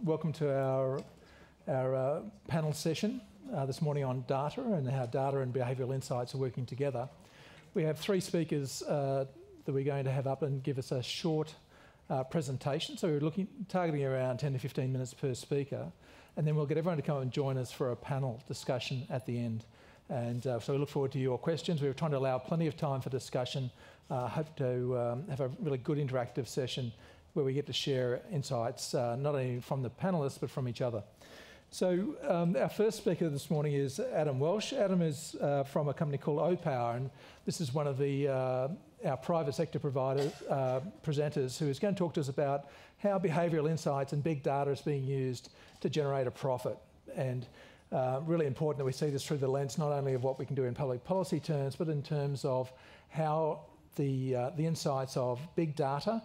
Welcome to our panel session this morning on data and how data and behavioural insights are working together. We have three speakers that we're going to have up and give us a short presentation. So we're targeting around 10 to 15 minutes per speaker, and then we'll get everyone to come and join us for a panel discussion at the end. And so we look forward to your questions. We're trying to allow plenty of time for discussion. Hope to have a really good interactive session where we get to share insights, not only from the panellists, but from each other. So our first speaker this morning is Adam Welsh. Adam is from a company called Opower, and this is one of the our private sector providers, presenters, who is going to talk to us about how behavioural insights and big data is being used to generate a profit. And really important that we see this through the lens not only of what we can do in public policy terms, but in terms of how the insights of big data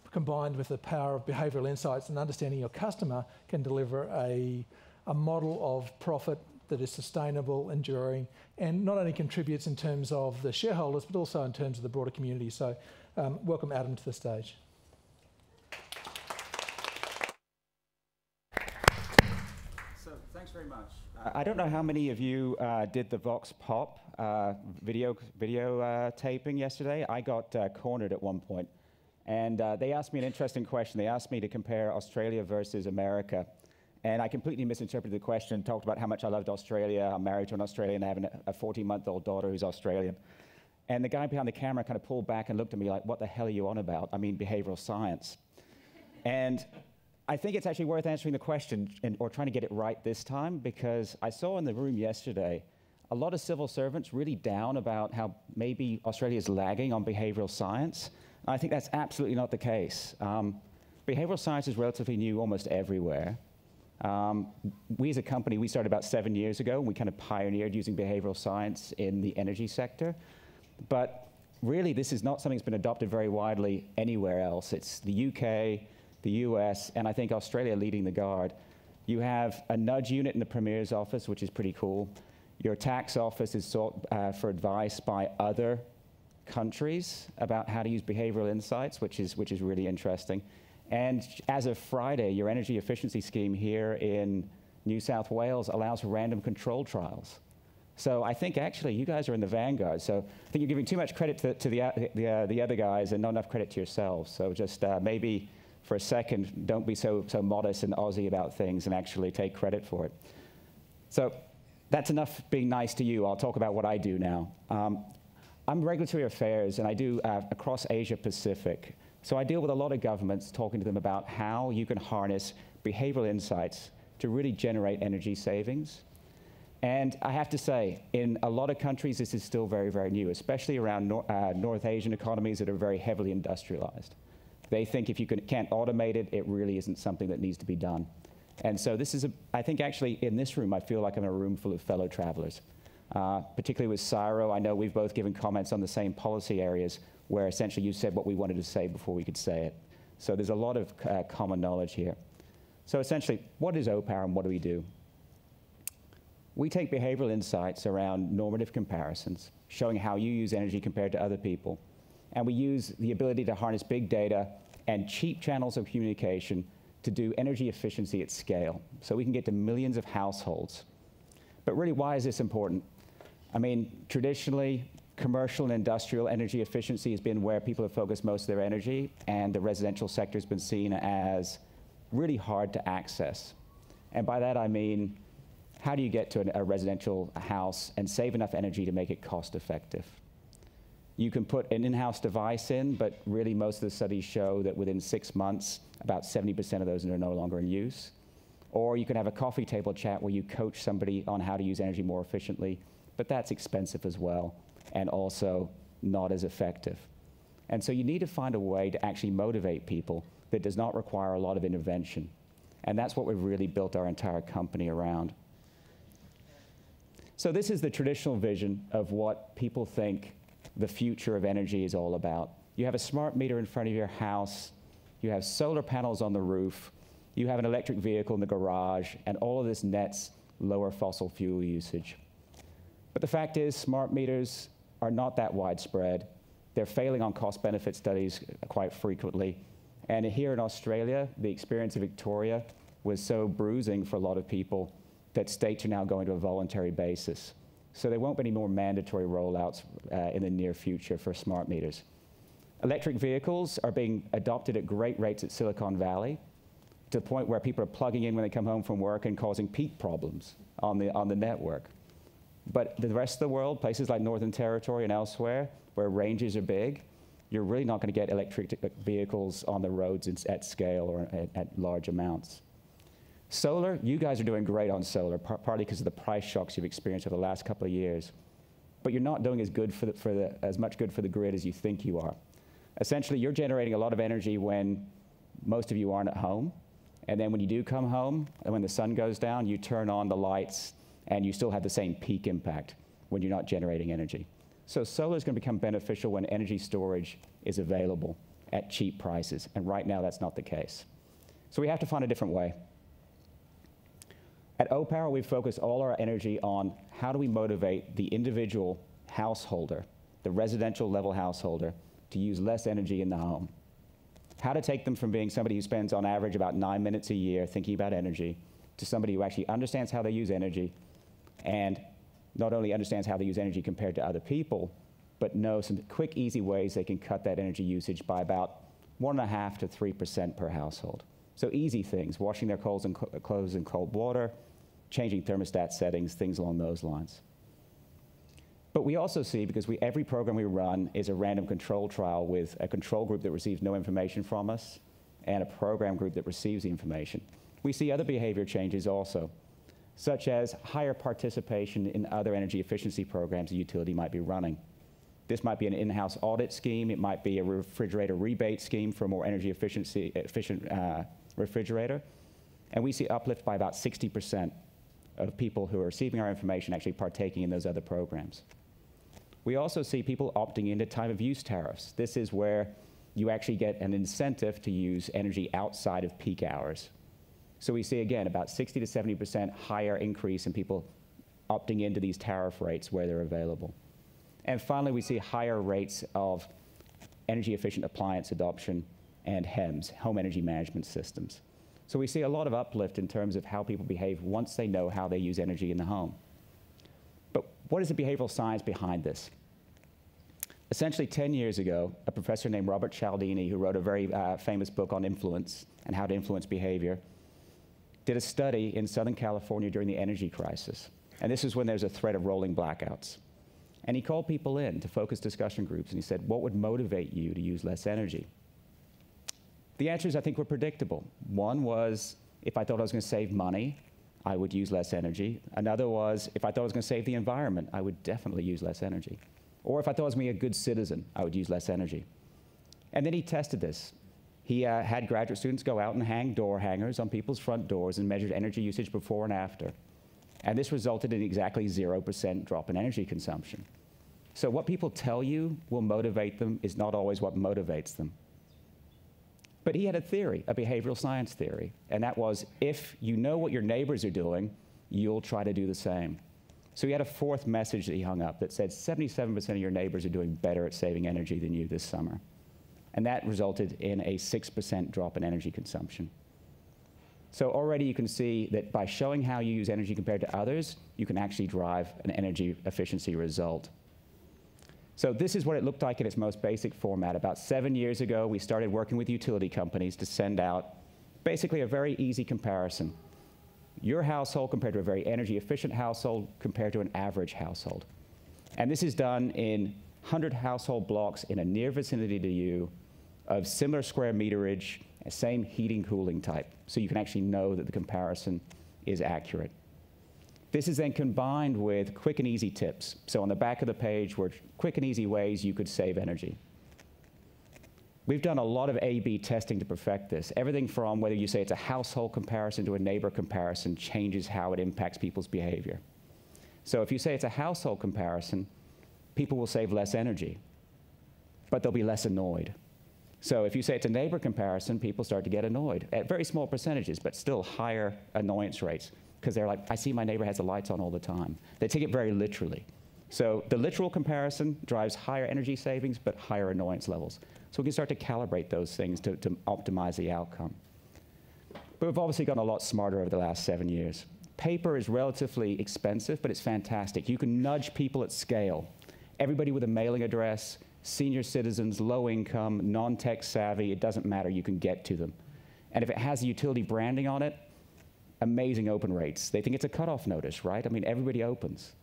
combined with the power of behavioural insights and understanding your customer can deliver a model of profit that is sustainable, enduring, and not only contributes in terms of the shareholders, but also in terms of the broader community. So welcome Adam to the stage. So thanks very much. I don't know how many of you did the Vox Pop video taping yesterday. I got cornered at one point. And they asked me an interesting question. They asked me to compare Australia versus America. And I completely misinterpreted the question, talked about how much I loved Australia. I'm married to an Australian, I have a 14-month-old daughter who's Australian. And the guy behind the camera kind of pulled back and looked at me like, what the hell are you on about? I mean, behavioral science. And I think it's actually worth answering the question or trying to get it right this time, because I saw in the room yesterday a lot of civil servants really down about how maybe Australia is lagging on behavioral science. I think that's absolutely not the case. Behavioral science is relatively new almost everywhere. We as a company, we started about 7 years ago, and we kind of pioneered using behavioral science in the energy sector. But really, this is not something that's been adopted very widely anywhere else. It's the UK, the US, and I think Australia leading the guard. You have a nudge unit in the Premier's office, which is pretty cool. Your tax office is sought for advice by other countries about how to use behavioral insights, which is really interesting. And as of Friday, your energy efficiency scheme here in New South Wales allows for random control trials. So I think actually you guys are in the vanguard. So I think you're giving too much credit to the other guys and not enough credit to yourselves. So just maybe for a second, don't be so modest and Aussie about things and actually take credit for it. So that's enough being nice to you. I'll talk about what I do now. I'm regulatory affairs, and I do across Asia Pacific. So I deal with a lot of governments, talking to them about how you can harness behavioral insights to really generate energy savings. And I have to say, in a lot of countries, this is still very, very new, especially around North Asian economies that are very heavily industrialized. They think if you can't automate it, it really isn't something that needs to be done. And so this is, I think actually in this room, I feel like I'm in a room full of fellow travelers. Particularly with Cyro, I know we've both given comments on the same policy areas where essentially you said what we wanted to say before we could say it. So there's a lot of common knowledge here. So essentially, what is Opower and what do we do? We take behavioral insights around normative comparisons, showing how you use energy compared to other people. And we use the ability to harness big data and cheap channels of communication to do energy efficiency at scale. So we can get to millions of households. But really, why is this important? I mean, traditionally, commercial and industrial energy efficiency has been where people have focused most of their energy, and the residential sector has been seen as really hard to access. And by that, I mean, how do you get to a residential house and save enough energy to make it cost effective? You can put an in-house device in, but really most of the studies show that within 6 months, about 70% of those are no longer in use. Or you can have a coffee table chat where you coach somebody on how to use energy more efficiently, but that's expensive as well, and also not as effective. And so you need to find a way to actually motivate people that does not require a lot of intervention. And that's what we've really built our entire company around. So this is the traditional vision of what people think the future of energy is all about. You have a smart meter in front of your house, you have solar panels on the roof, you have an electric vehicle in the garage, and all of this nets lower fossil fuel usage. But the fact is, smart meters are not that widespread. They're failing on cost-benefit studies quite frequently. And here in Australia, the experience of Victoria was so bruising for a lot of people that states are now going to a voluntary basis. So there won't be any more mandatory rollouts in the near future for smart meters. Electric vehicles are being adopted at great rates at Silicon Valley, to the point where people are plugging in when they come home from work and causing peak problems on the network. But the rest of the world, places like Northern Territory and elsewhere, where ranges are big, you're really not going to get electric vehicles on the roads at scale or at large amounts. Solar, you guys are doing great on solar, partly because of the price shocks you've experienced over the last couple of years. But you're not doing as much good for the grid as you think you are. Essentially, you're generating a lot of energy when most of you aren't at home. And then when you do come home, and when the sun goes down, you turn on the lights, and you still have the same peak impact when you're not generating energy. So solar is going to become beneficial when energy storage is available at cheap prices. And right now, that's not the case. So we have to find a different way. At Opower, we focus all our energy on how do we motivate the individual householder, the residential level householder, to use less energy in the home. How to take them from being somebody who spends on average about 9 minutes a year thinking about energy to somebody who actually understands how they use energy, and not only understands how they use energy compared to other people, but knows some quick, easy ways they can cut that energy usage by about 1.5% to 3% per household. So easy things, washing their clothes in cold water, changing thermostat settings, things along those lines. But we also see, because every program we run is a random control trial with a control group that receives no information from us and a program group that receives the information. We see other behavior changes also, such as higher participation in other energy efficiency programs a utility might be running. This might be an in-house audit scheme. It might be a refrigerator rebate scheme for a more energy efficient refrigerator. And we see uplift by about 60% of people who are receiving our information actually partaking in those other programs. We also see people opting into time of use tariffs. This is where you actually get an incentive to use energy outside of peak hours. So we see, again, about 60 to 70% higher increase in people opting into these tariff rates where they're available. And finally, we see higher rates of energy efficient appliance adoption and HEMS, home energy management systems. So we see a lot of uplift in terms of how people behave once they know how they use energy in the home. But what is the behavioral science behind this? Essentially, 10 years ago, a professor named Robert Cialdini, who wrote a very famous book on influence and how to influence behavior, did a study in Southern California during the energy crisis. And this is when there's a threat of rolling blackouts. And he called people in to focus discussion groups, and he said, what would motivate you to use less energy? The answers, I think, were predictable. One was, if I thought I was going to save money, I would use less energy. Another was, if I thought I was going to save the environment, I would definitely use less energy. Or if I thought I was going to be a good citizen, I would use less energy. And then he tested this. He had graduate students go out and hang door hangers on people's front doors and measured energy usage before and after. And this resulted in exactly 0% drop in energy consumption. So what people tell you will motivate them is not always what motivates them. But he had a theory, a behavioral science theory, and that was, if you know what your neighbors are doing, you'll try to do the same. So he had a fourth message that he hung up that said 77% of your neighbors are doing better at saving energy than you this summer. And that resulted in a 6% drop in energy consumption. So already you can see that by showing how you use energy compared to others, you can actually drive an energy efficiency result. So this is what it looked like in its most basic format. About 7 years ago, we started working with utility companies to send out basically a very easy comparison. Your household compared to a very energy efficient household compared to an average household. And this is done in 100 household blocks in a near vicinity to you of similar square meterage, same heating cooling type. So you can actually know that the comparison is accurate. This is then combined with quick and easy tips. So on the back of the page were quick and easy ways you could save energy. We've done a lot of A/B testing to perfect this. Everything from whether you say it's a household comparison to a neighbor comparison changes how it impacts people's behavior. So if you say it's a household comparison, people will save less energy, but they'll be less annoyed. So if you say it's a neighbor comparison, people start to get annoyed at very small percentages, but still higher annoyance rates, because they're like, I see my neighbor has the lights on all the time. They take it very literally. So the literal comparison drives higher energy savings, but higher annoyance levels. So we can start to calibrate those things to optimize the outcome. But we've obviously gotten a lot smarter over the last 7 years. Paper is relatively expensive, but it's fantastic. You can nudge people at scale. Everybody with a mailing address, senior citizens, low income, non-tech savvy, it doesn't matter, you can get to them. And if it has the utility branding on it, amazing open rates. They think it's a cutoff notice, right? I mean, everybody opens.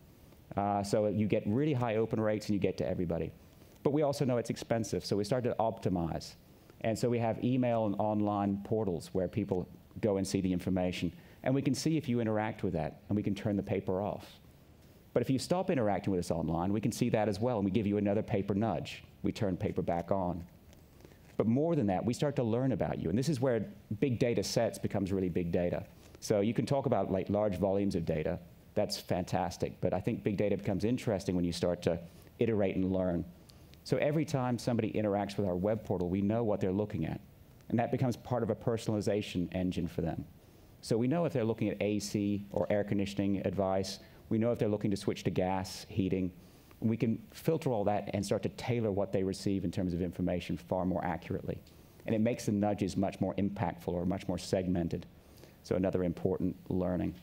So you get really high open rates and you get to everybody. But we also know it's expensive, so we started to optimize. And so we have email and online portals where people go and see the information. And we can see if you interact with that, and we can turn the paper off. But if you stop interacting with us online, we can see that as well, and we give you another paper nudge. We turn paper back on. But more than that, we start to learn about you. And this is where big data sets becomes really big data. So you can talk about like large volumes of data. That's fantastic. But I think big data becomes interesting when you start to iterate and learn. So every time somebody interacts with our web portal, we know what they're looking at. And that becomes part of a personalization engine for them. So we know if they're looking at AC or air conditioning advice. We know if they're looking to switch to gas, heating. We can filter all that and start to tailor what they receive in terms of information far more accurately. And it makes the nudges much more impactful or much more segmented. So another important learning.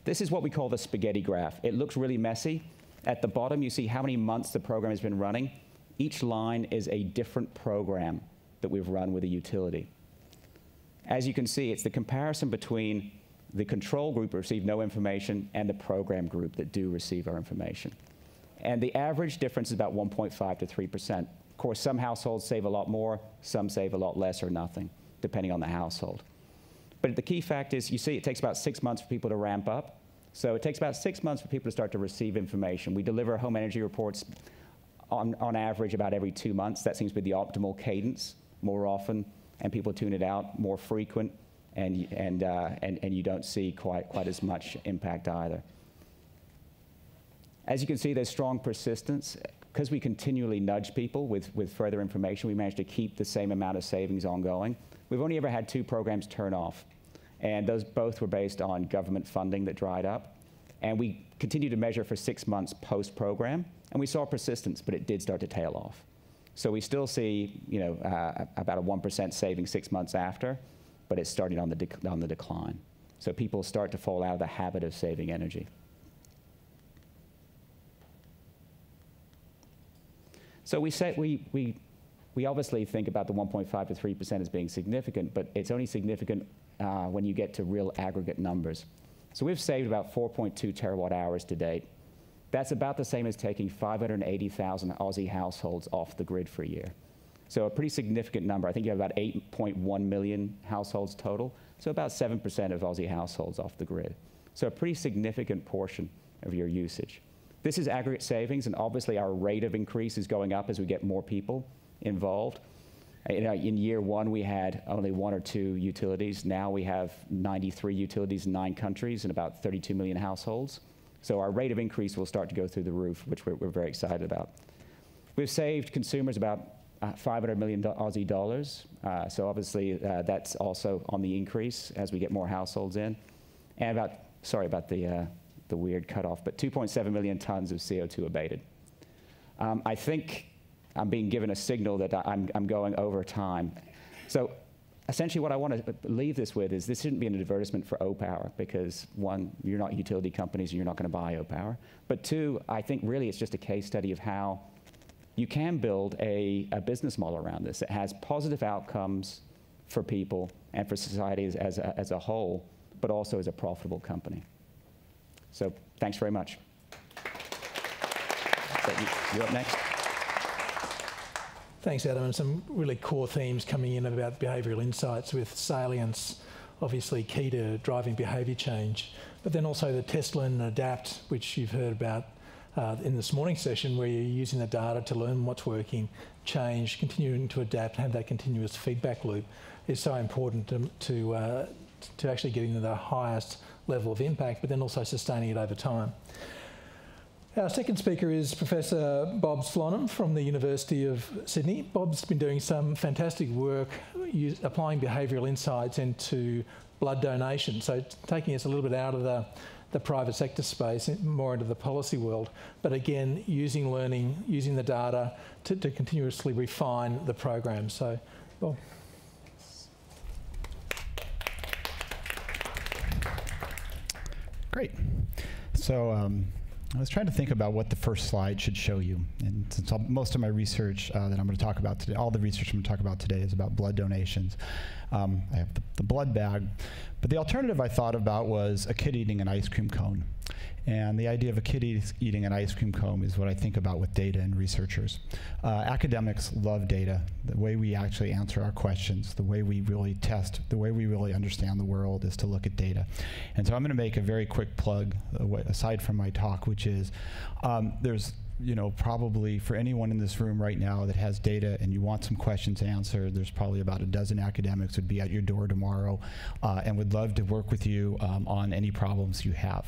This is what we call the spaghetti graph. It looks really messy. At the bottom, you see how many months the program has been running. Each line is a different program that we've run with a utility. As you can see, it's the comparison between the control group that receive no information and the program group that do receive our information. And the average difference is about 1.5 to 3%. Of course, some households save a lot more, some save a lot less or nothing, depending on the household. But the key fact is, you see, it takes about 6 months for people to ramp up. So it takes about 6 months for people to start to receive information. We deliver home energy reports on average about every 2 months. That seems to be the optimal cadence, more often, and people tune it out, more frequent, and you don't see quite as much impact either. As you can see, there's strong persistence. Because we continually nudge people with further information, we managed to keep the same amount of savings ongoing. We've only ever had 2 programs turn off, and those both were based on government funding that dried up. And we continued to measure for 6 months post-program, and we saw persistence, but it did start to tail off. So we still see, about a 1% saving 6 months after, but it's starting on the decline. So people start to fall out of the habit of saving energy. So we obviously think about the 1.5 to 3% as being significant, but it's only significant when you get to real aggregate numbers. So we've saved about 4.2 terawatt hours to date. That's about the same as taking 580,000 Aussie households off the grid for a year. So a pretty significant number. I think you have about 8.1 million households total, so about 7% of Aussie households off the grid. So a pretty significant portion of your usage. This is aggregate savings, and obviously our rate of increase is going up as we get more people involved. In year 1, we had only 1 or 2 utilities. Now we have 93 utilities in 9 countries and about 32 million households. So our rate of increase will start to go through the roof, which we're very excited about. We've saved consumers about 500 million Aussie dollars. So obviously that's also on the increase as we get more households in. And sorry about the weird cutoff, but 2.7 million tons of CO2 abated. I think I'm being given a signal that I'm going over time. So essentially what I want to leave this with is this shouldn't be an advertisement for Opower, because 1, you're not utility companies and you're not going to buy Opower. But 2, I think really it's just a case study of how you can build a business model around this that has positive outcomes for people and for society as a whole, but also as a profitable company. So thanks very much. So you're up next. Thanks, Adam. And some really core themes coming in about behavioural insights, with salience obviously key to driving behaviour change, but then also the test, learn and adapt, which you've heard about in this morning's session, where you're using the data to learn what's working, change, continuing to adapt, have that continuous feedback loop, is so important to actually getting the highest level of impact, but then also sustaining it over time. Our second speaker is Professor Bob Slonim from the University of Sydney. Bob's been doing some fantastic work applying behavioural insights into blood donation, so taking us a little bit out of the private sector space, more into the policy world, but again, using learning, using the data to continuously refine the program. So, Bob. Great. So I was trying to think about what the first slide should show you. And since most of my research that I'm going to talk about today, all the research I'm going to talk about today is about blood donations. I have the blood bag. But the alternative I thought about was a kid eating an ice cream cone. And the idea of a kid eating an ice cream cone is what I think about with data and researchers. Academics love data, the way we actually answer our questions, the way we really test, the way we really understand the world is to look at data. And so I'm going to make a very quick plug, aside from my talk, which is there's probably for anyone in this room right now that has data and you want some questions answered, there's probably about a dozen academics would be at your door tomorrow and would love to work with you on any problems you have.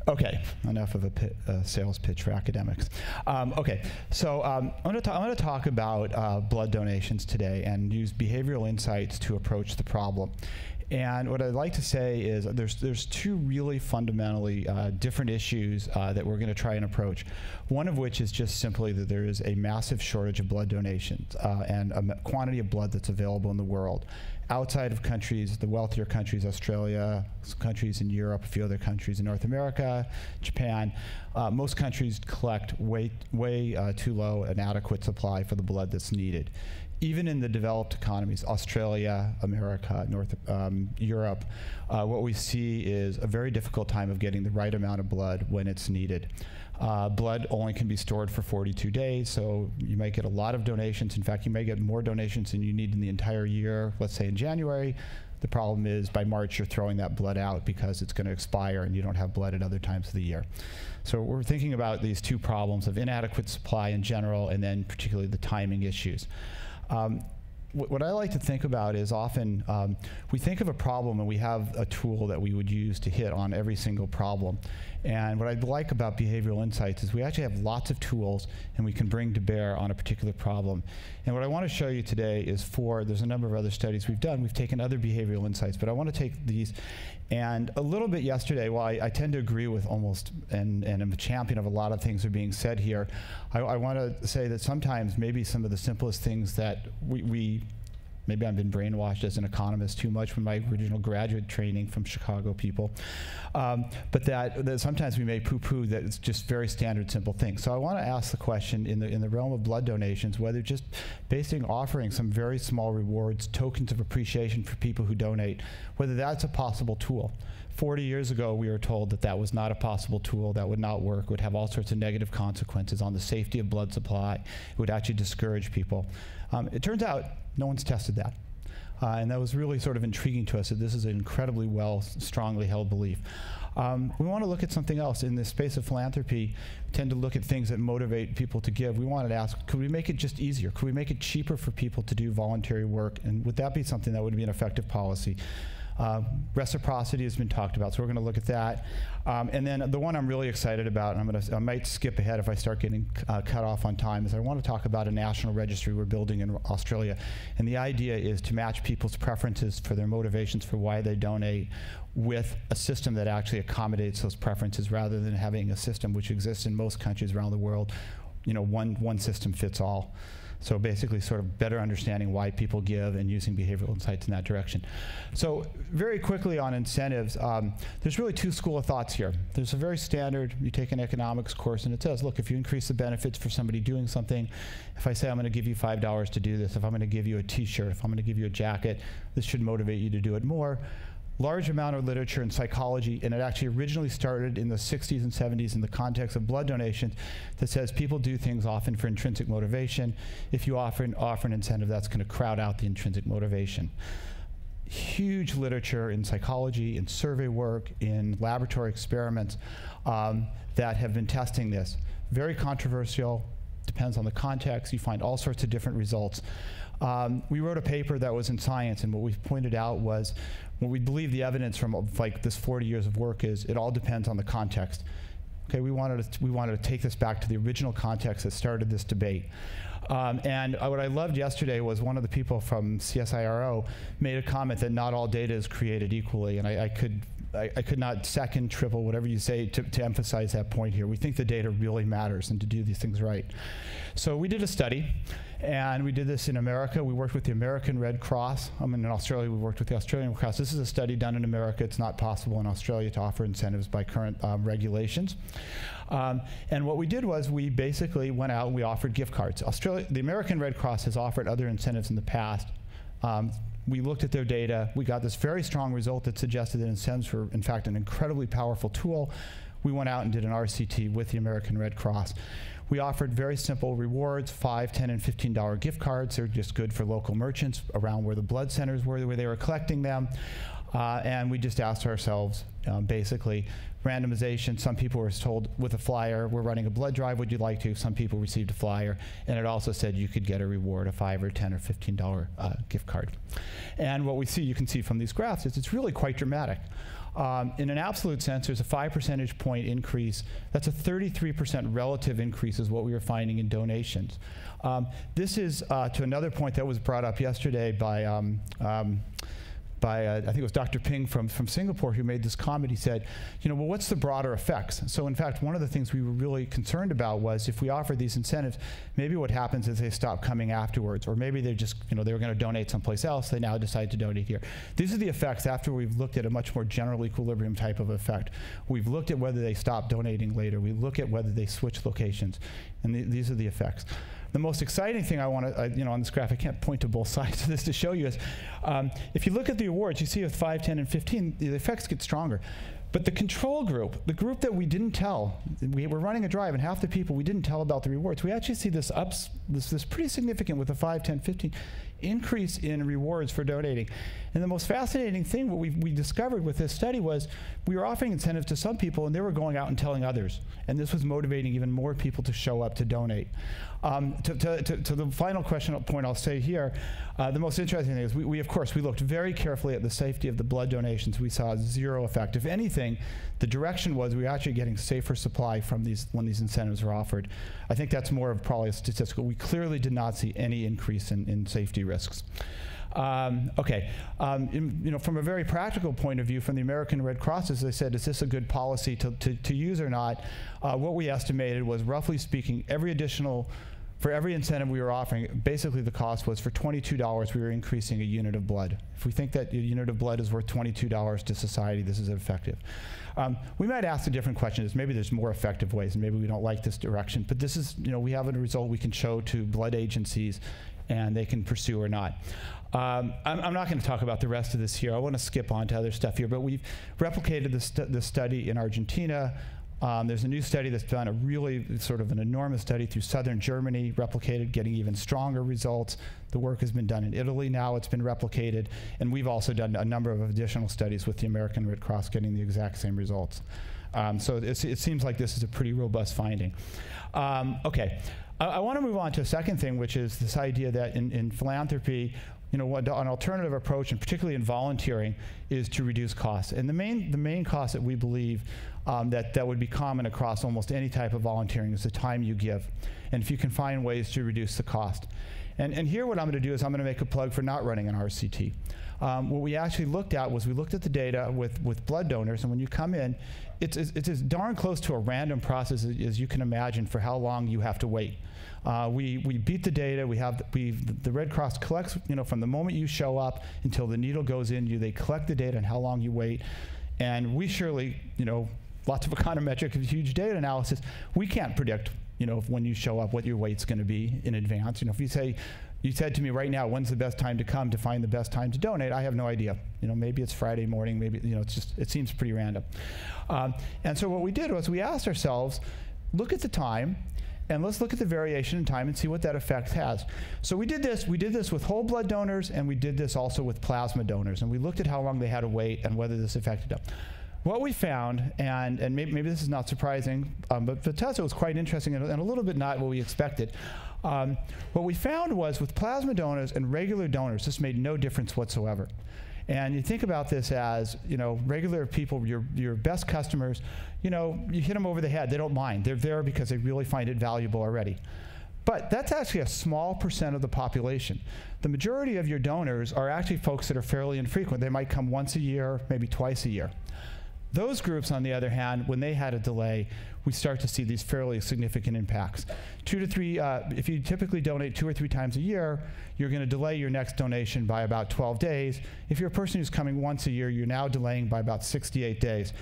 Okay, enough of a sales pitch for academics. Okay, so I'm going to talk about blood donations today and use behavioral insights to approach the problem. And what I'd like to say is there's two really fundamentally different issues that we're going to try and approach. One of which is just simply that there is a massive shortage of blood donations and a quantity of blood that's available in the world. Outside of countries, the wealthier countries, Australia, some countries in Europe, a few other countries in North America, Japan, most countries collect way too low an adequate supply for the blood that's needed. Even in the developed economies, Australia, America, Europe, what we see is a very difficult time of getting the right amount of blood when it's needed. Blood only can be stored for 42 days, so you might get a lot of donations. In fact, you may get more donations than you need in the entire year, let's say in January. The problem is by March you're throwing that blood out because it's going to expire and you don't have blood at other times of the year. So we're thinking about these two problems of inadequate supply in general and then particularly the timing issues. What I like to think about is often we think of a problem and we have a tool that we would use to hit on every single problem. And what I like about behavioral insights is we actually have lots of tools and we can bring to bear on a particular problem. And what I want to show you today is there's a number of other studies we've done. We've taken other behavioral insights, but I want to take these. And a little bit yesterday, while I tend to agree with almost, and I'm a champion of a lot of things that are being said here, I want to say that sometimes maybe some of the simplest things that maybe I've been brainwashed as an economist too much from my original graduate training from Chicago people, but that sometimes we may poo-poo that it's just very standard, simple things. So I want to ask the question in the realm of blood donations, whether just basically offering some very small rewards, tokens of appreciation for people who donate, whether that's a possible tool. 40 years ago, we were told that that was not a possible tool, that would not work, would have all sorts of negative consequences on the safety of blood supply. It would actually discourage people. It turns out no one's tested that. And that was really sort of intriguing to us that this is an incredibly strongly held belief. We want to look at something else. In the space of philanthropy, we tend to look at things that motivate people to give. We wanted to ask, could we make it just easier? Could we make it cheaper for people to do voluntary work? And would that be something that would be an effective policy? Reciprocity has been talked about, so we're going to look at that. And then the one I'm really excited about, and I might skip ahead if I start getting cut off on time, is I want to talk about a national registry we're building in Australia. And the idea is to match people's preferences for their motivations for why they donate with a system that actually accommodates those preferences rather than having a system which exists in most countries around the world, one system fits all. So basically sort of better understanding why people give and using behavioral insights in that direction. So very quickly on incentives, there's really two schools of thoughts here. There's a very standard, you take an economics course and it says, look, if you increase the benefits for somebody doing something, if I say I'm going to give you $5 to do this, if I'm going to give you a t-shirt, if I'm going to give you a jacket, this should motivate you to do it more. Large amount of literature in psychology, and it actually originally started in the 60s and 70s in the context of blood donations, that says people do things often for intrinsic motivation. If you offer an incentive, that's going to crowd out the intrinsic motivation. Huge literature in psychology, in survey work, in laboratory experiments that have been testing this. Very controversial, depends on the context. You find all sorts of different results. We wrote a paper that was in Science, and what we pointed out was what we believe the evidence from like this 40 years of work is it all depends on the context. Okay, we wanted to take this back to the original context that started this debate. And what I loved yesterday was one of the people from CSIRO made a comment that not all data is created equally, and I could I could not second, triple, whatever you say to emphasize that point here. We think the data really matters and to do these things right. So we did a study, and we did this in America. We worked with the American Red Cross. In Australia, we worked with the Australian Red Cross. This is a study done in America. It's not possible in Australia to offer incentives by current regulations. And what we did was we basically went out and we offered gift cards. The American Red Cross has offered other incentives in the past. We looked at their data. We got this very strong result that suggested that incentives were, in fact, an incredibly powerful tool. We went out and did an RCT with the American Red Cross. We offered very simple rewards, $5, $10, and $15 gift cards. They're just good for local merchants around where the blood centers were, where they were collecting them. And we just asked ourselves, basically, randomization. Some people were told with a flyer, we're running a blood drive, would you like to? Some people received a flyer, and it also said you could get a reward, a $5 or $10 or $15 gift card. And what we see, you can see from these graphs, is it's really quite dramatic. In an absolute sense, there's a 5 percentage point increase. That's a 33% relative increase is what we were finding in donations. This is to another point that was brought up yesterday by I think it was Dr. Ping from Singapore who made this comment. He said, well, what's the broader effects? So in fact, one of the things we were really concerned about was if we offer these incentives, maybe what happens is they stop coming afterwards, or maybe they just, they were going to donate someplace else, they now decide to donate here. These are the effects after we've looked at a much more general equilibrium type of effect. We've looked at whether they stop donating later. We look at whether they switch locations, and these are the effects. The most exciting thing I want to, on this graph, I can't point to both sides of this to show you is, if you look at the awards, you see with 5, 10, and 15, the effects get stronger. But the control group, the group that we didn't tell, we were running a drive, and half the people we didn't tell about the rewards, we actually see this pretty significant with the 5, 10, 15 increase in rewards for donating. And the most fascinating thing, what we discovered with this study was we were offering incentives to some people, and they were going out and telling others. And this was motivating even more people to show up to donate. To the final point I'll say here, the most interesting thing is we of course, we looked very carefully at the safety of the blood donations. We saw zero effect. If anything, the direction was we were actually getting safer supply from when these incentives were offered. I think that's more of probably a statistical. We clearly did not see any increase in safety risks. From a very practical point of view, from the American Red Cross, as I said, is this a good policy to use or not? What we estimated was, roughly speaking, for every incentive we were offering, basically the cost was for $22, we were increasing a unit of blood. If we think that a unit of blood is worth $22 to society, this is effective. We might ask a different question, is maybe there's more effective ways, and maybe we don't like this direction, but this is, we have a result we can show to blood agencies, and they can pursue or not. I'm not going to talk about the rest of this here. I want to skip on to other stuff here, but we've replicated this study in Argentina. There's a new study that's done, a really sort of an enormous study through southern Germany, replicated, getting even stronger results. The work has been done in Italy now, it's been replicated, and we've also done a number of additional studies with the American Red Cross getting the exact same results. So it seems like this is a pretty robust finding. I want to move on to a second thing, which is this idea that in philanthropy, an alternative approach, and particularly in volunteering, is to reduce costs. And the main cost that we believe that would be common across almost any type of volunteering is the time you give, and if you can find ways to reduce the cost. And here what I'm going to do is I'm going to make a plug for not running an RCT. What we actually looked at was we looked at the data with blood donors, and when you come in, it's as darn close to a random process as you can imagine for how long you have to wait. We beat the data. The Red Cross collects, from the moment you show up until the needle goes in you, they collect the data and how long you wait. And we surely, lots of econometric, huge data analysis, we can't predict, when you show up, what your wait's going to be in advance. If you said to me right now, when's the best time to come to find the best time to donate, I have no idea. Maybe it's Friday morning, maybe, it seems pretty random. And so what we did was we asked ourselves, look at the time, and let's look at the variation in time and see what that effect has. So we did this with whole blood donors, and we did this also with plasma donors, and we looked at how long they had to wait and whether this affected them. What we found, and maybe this is not surprising, but for us it was quite interesting and a little bit not what we expected. What we found was with plasma donors and regular donors, this made no difference whatsoever. And you think about this as, regular people, your best customers, you hit them over the head, they don't mind. They're there because they really find it valuable already. But that's actually a small % of the population. The majority of your donors are actually folks that are fairly infrequent. They might come once a year, maybe twice a year. Those groups, on the other hand, when they had a delay, we start to see these fairly significant impacts. 2 to 3, if you typically donate 2 or 3 times a year, you're going to delay your next donation by about 12 days. If you're a person who's coming once a year, you're now delaying by about 68 days.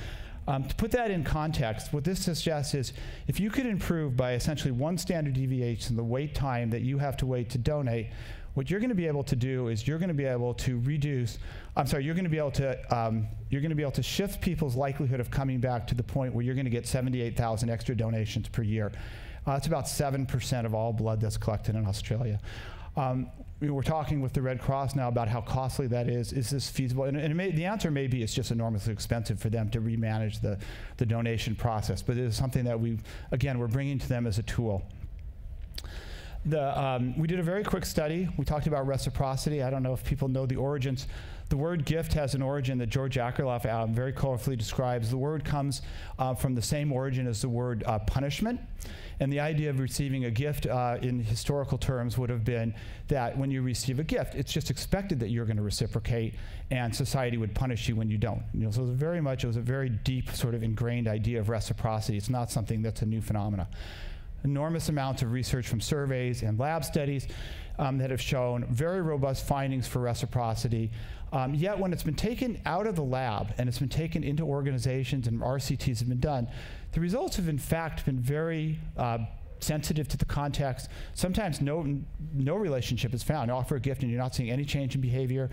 To put that in context, what this suggests is if you could improve by essentially 1 standard deviation the wait time that you have to wait to donate, what you're going to be able to do is you're going to be able to reduce, you're going to be able to shift people's likelihood of coming back to the point where you're going to get 78,000 extra donations per year. That's about 7% of all blood that's collected in Australia. We're talking with the Red Cross now about how costly that is. Is this feasible? And the answer may be it's just enormously expensive for them to remanage the donation process. But it is something that we're bringing to them as a tool. We did a very quick study. We talked about reciprocity. I don't know if people know the origins. The word gift has an origin that George Akerlof very colorfully describes. The word comes from the same origin as the word punishment. And the idea of receiving a gift in historical terms would have been that when you receive a gift, it's just expected that you're going to reciprocate, and society would punish you when you don't. So it was a very deep sort of ingrained idea of reciprocity. It's not something that's a new phenomena. Enormous amounts of research from surveys and lab studies that have shown very robust findings for reciprocity. Yet when it's been taken out of the lab and it's been taken into organizations and RCTs have been done, the results have in fact been very sensitive to the context. Sometimes no relationship is found. You offer a gift and you're not seeing any change in behavior.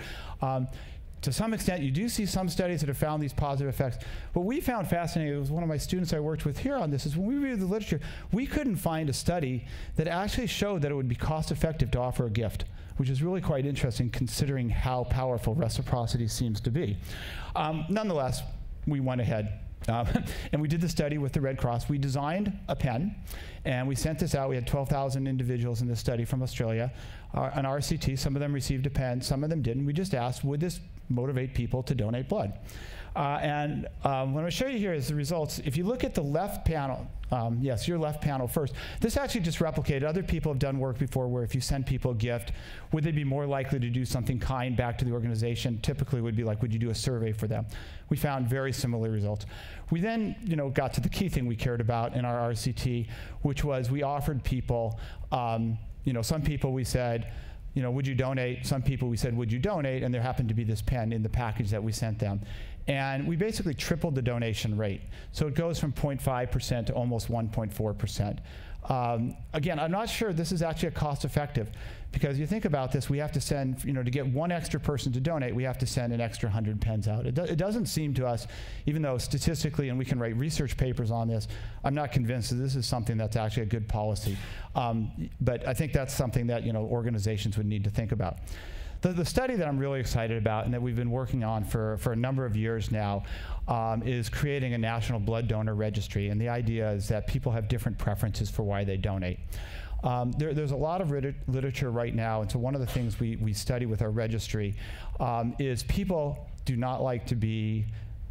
To some extent, you do see some studies that have found these positive effects. What we found fascinating, it was one of my students I worked with here on this, is when we reviewed the literature, we couldn't find a study that actually showed that it would be cost effective to offer a gift, which is really quite interesting considering how powerful reciprocity seems to be. Nonetheless, we went ahead and we did the study with the Red Cross. We designed a pen, and we sent this out. We had 12,000 individuals in this study from Australia, an RCT. Some of them received a pen, some of them didn't. We just asked, would this motivate people to donate blood? What I'm going to show you here is the results. If you look at the left panel, yes, your left panel first, this actually just replicated. Other people have done work before where if you send people a gift, would they be more likely to do something kind back to the organization? Typically would be like, would you do a survey for them? We found very similar results. We then got to the key thing we cared about in our RCT, which was we offered people, some people we said, would you donate? Some people we said, would you donate? And there happened to be this pen in the package that we sent them. And we basically tripled the donation rate. So it goes from 0.5% to almost 1.4%. Again, I'm not sure this is actually a cost effective, because you think about this, we have to send, to get one extra person to donate, we have to send an extra 100 pens out. It doesn't seem to us, even though statistically, and we can write research papers on this, I'm not convinced that this is something that's actually a good policy. But I think that's something that, organizations would need to think about. The study that I'm really excited about and that we've been working on for a number of years now is creating a national blood donor registry. And the idea is that people have different preferences for why they donate. There's a lot of literature right now, and so one of the things we study with our registry is people do not like to be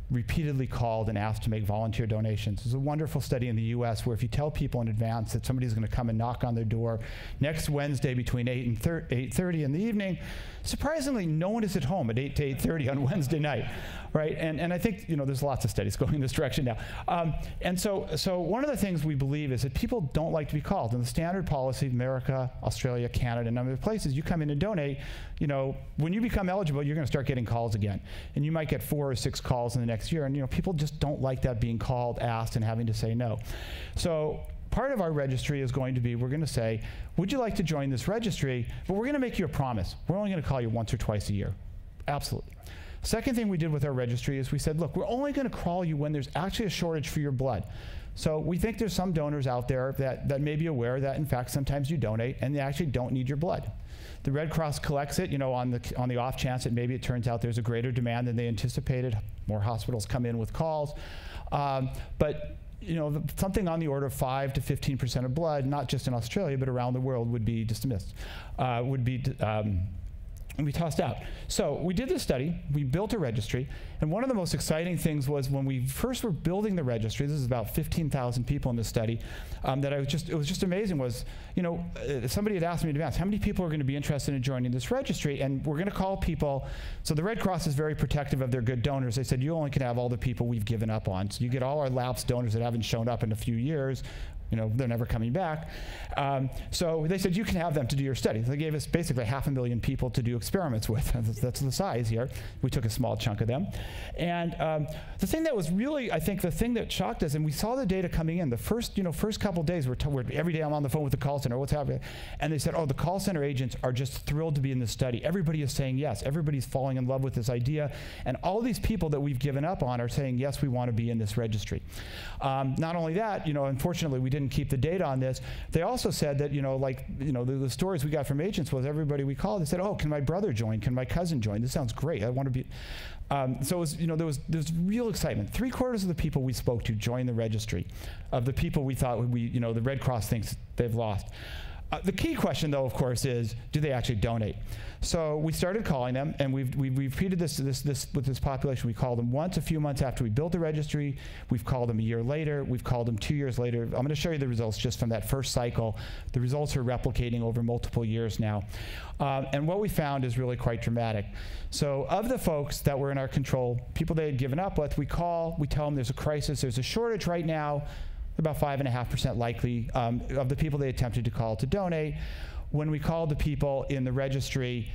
repeatedly called and asked to make volunteer donations. There's a wonderful study in the US where if you tell people in advance that somebody's going to come and knock on their door next Wednesday between 8 and 8:30 in the evening, surprisingly no one is at home at 8 to 8:30 on Wednesday night, right? And I think there's lots of studies going in this direction now. And so one of the things we believe is that people don't like to be called. And the standard policy, America, Australia, Canada, and other places, you come in and donate, when you become eligible, you're going to start getting calls again. And you might get 4 or 6 calls in the next year, and people just don't like that being called, asked, and having to say no. So part of our registry is going to be, we're going to say, would you like to join this registry? But we're going to make you a promise. We're only going to call you once or twice a year. Absolutely. Second thing we did with our registry is we said, look, we're only going to call you when there's actually a shortage for your blood. So we think there's some donors out there that may be aware that, in fact, sometimes you donate and they actually don't need your blood. The Red Cross collects it, on the off chance that maybe it turns out there's a greater demand than they anticipated. More hospitals come in with calls. But something on the order of 5 to 15% of blood, not just in Australia, but around the world, would be dismissed, would we tossed out. So we did this study, we built a registry, and one of the most exciting things was when we first were building the registry, this is about 15,000 people in this study, that it was just amazing was, somebody had asked me in advance, how many people are going to be interested in joining this registry? And we're going to call people, so the Red Cross is very protective of their good donors. They said, you only can have all the people we've given up on. So you get all our lapsed donors that haven't shown up in a few years. They're never coming back. So they said, you can have them to do your study. They gave us basically 500,000 people to do experiments with. That's the size here. We took a small chunk of them. And the thing that was really, I think, the thing that shocked us, and we saw the data coming in, the first couple days, every day I'm on the phone with the call center, what's happening? And they said, the call center agents are just thrilled to be in this study. Everybody is saying yes. Everybody's falling in love with this idea. And all these people that we've given up on are saying, yes, we want to be in this registry. Not only that, unfortunately, we didn't keep the data on this. They also said that, the stories we got from agents was everybody we called, they said, can my brother join? Can my cousin join? This sounds great. I want to be. So it was, there was real excitement. 3/4 of the people we spoke to joined the registry of the people we thought the Red Cross thinks they've lost. The key question, though, of course, is, do they actually donate? So we started calling them, and we've repeated this with this population. We called them once a few months after we built the registry. We've called them a year later. We've called them 2 years later. I'm going to show you the results just from that first cycle. The results are replicating over multiple years now. And what we found is really quite dramatic. So of the folks that were in our control, people they had given up with, we tell them there's a crisis, there's a shortage right now. About 5.5% likely of the people they attempted to call to donate. When we called the people in the registry,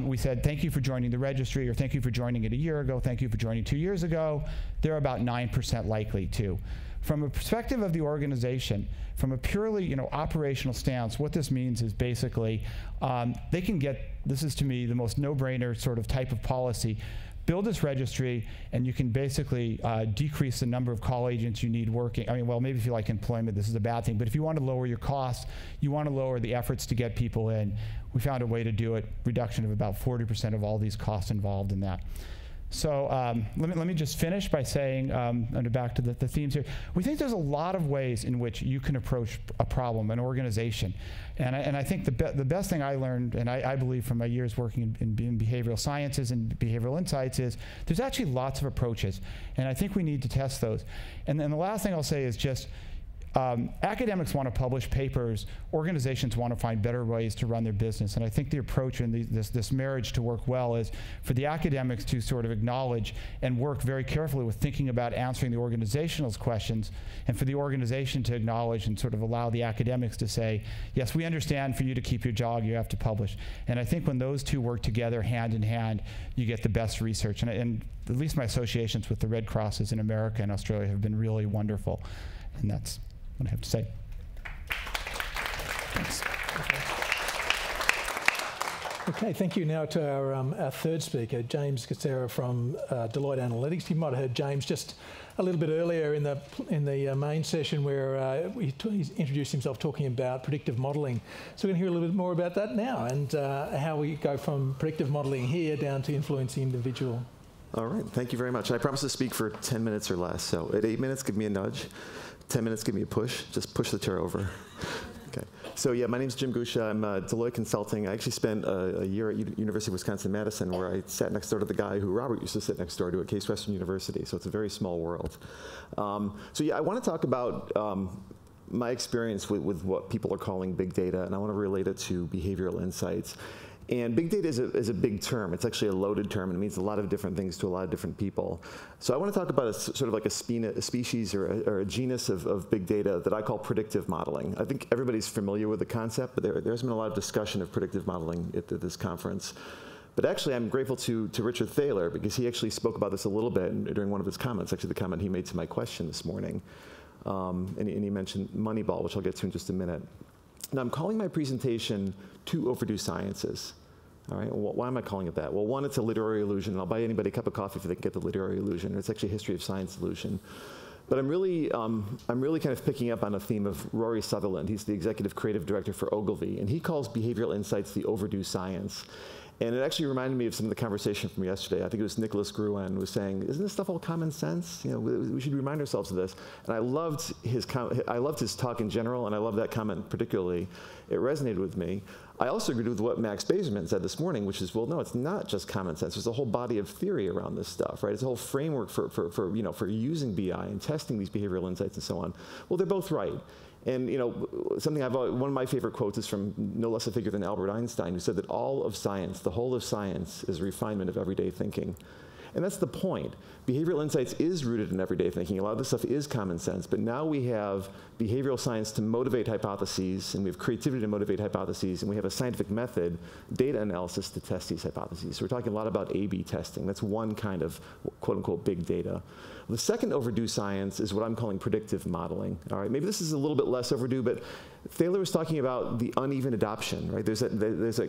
we said, thank you for joining the registry, or thank you for joining it a year ago, thank you for joining 2 years ago. They're about 9% likely to. From a perspective of the organization, from a purely operational stance, what this means is basically they can get, this is to me the most no-brainer sort of type of policy, build this registry, and you can basically decrease the number of call agents you need working. Maybe if you like employment, this is a bad thing, but if you want to lower your costs, you want to lower the efforts to get people in, we found a way to do it, reduction of about 40% of all these costs involved in that. So let me just finish by saying, and back to the themes here, we think there's a lot of ways in which you can approach a problem, an organization. And I think the best thing I learned, and I believe from my years working in behavioral sciences and behavioral insights, is there's actually lots of approaches. And I think we need to test those. And then the last thing I'll say is just, academics want to publish papers, organizations want to find better ways to run their business, and I think the approach in this marriage to work well is for the academics to sort of acknowledge and work very carefully with thinking about answering the organizational's questions, and for the organization to acknowledge and sort of allow the academics to say, yes, we understand for you to keep your job, you have to publish. And I think when those two work together hand in hand, you get the best research. And at least my associations with the Red Crosses in America and Australia have been really wonderful. And that's what I have to say. Thanks. Okay, thank you. Now to our third speaker, James Guszcza from Deloitte Analytics. You might have heard James just a little bit earlier in the main session where he introduced himself talking about predictive modelling. So we're going to hear a little bit more about that now, and how we go from predictive modelling here down to influencing individual. All right, thank you very much. I promise to speak for 10 minutes or less. So at 8 minutes, give me a nudge. 10 minutes, give me a push. Just push the chair over. Okay. So yeah, my name's Jim Guszcza. I'm Deloitte Consulting. I actually spent a year at University of Wisconsin-Madison, where I sat next door to the guy who Robert used to sit next door to at Case Western University. So it's a very small world. So yeah, I want to talk about my experience with what people are calling big data, and I want to relate it to behavioral insights. And big data is a big term. It's actually a loaded term, and it means a lot of different things to a lot of different people. So I want to talk about sort of like a species or a genus of big data that I call predictive modeling. I think everybody's familiar with the concept, but there's been a lot of discussion of predictive modeling at this conference. But actually, I'm grateful to Richard Thaler, because he actually spoke about this a little bit during one of his comments, actually the comment he made to my question this morning. And he mentioned Moneyball, which I'll get to in just a minute. Now, I'm calling my presentation Two Overdue Sciences. All right, well, why am I calling it that? Well, one, it's a literary illusion, and I'll buy anybody a cup of coffee if they can get the literary illusion. It's actually a history of science illusion. But I'm really kind of picking up on a theme of Rory Sutherland. He's the executive creative director for Ogilvy, and he calls behavioral insights the overdue science. And it actually reminded me of some of the conversation from yesterday. I think it was Nicholas Gruen was saying, "Isn't this stuff all common sense? You know, we should remind ourselves of this." And I loved his talk in general, and I love that comment particularly. It resonated with me. I also agreed with what Max Bazerman said this morning, which is, well, no, it's not just common sense. There's a whole body of theory around this stuff, right? It's a whole framework for using BI and testing these behavioral insights and so on. Well, they're both right. And one of my favorite quotes is from no less a figure than Albert Einstein, who said that all of science, the whole of science, is refinement of everyday thinking. And that's the point. Behavioral insights is rooted in everyday thinking. A lot of this stuff is common sense, but now we have behavioral science to motivate hypotheses, and we have creativity to motivate hypotheses, and we have a scientific method, data analysis, to test these hypotheses. So we're talking a lot about A/B testing. That's one kind of quote-unquote big data. The second overdue science is what I'm calling predictive modeling. All right, maybe this is a little bit less overdue, but Thaler was talking about the uneven adoption, right? There's a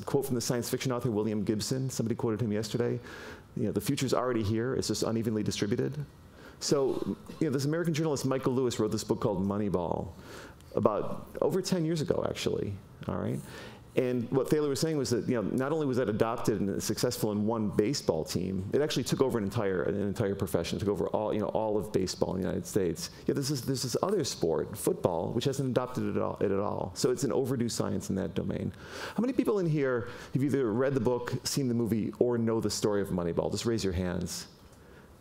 quote from the science fiction author William Gibson. Somebody quoted him yesterday. The future's already here. It's just unevenly distributed. So, this American journalist Michael Lewis wrote this book called Moneyball about over 10 years ago, actually. All right. And what Thaler was saying was that not only was that adopted and successful in one baseball team, it actually took over an entire profession, took over all of baseball in the United States. There's this other sport, football, which hasn't adopted it at all. So it's an overdue science in that domain. How many people in here have either read the book, seen the movie, or know the story of Moneyball? Just raise your hands.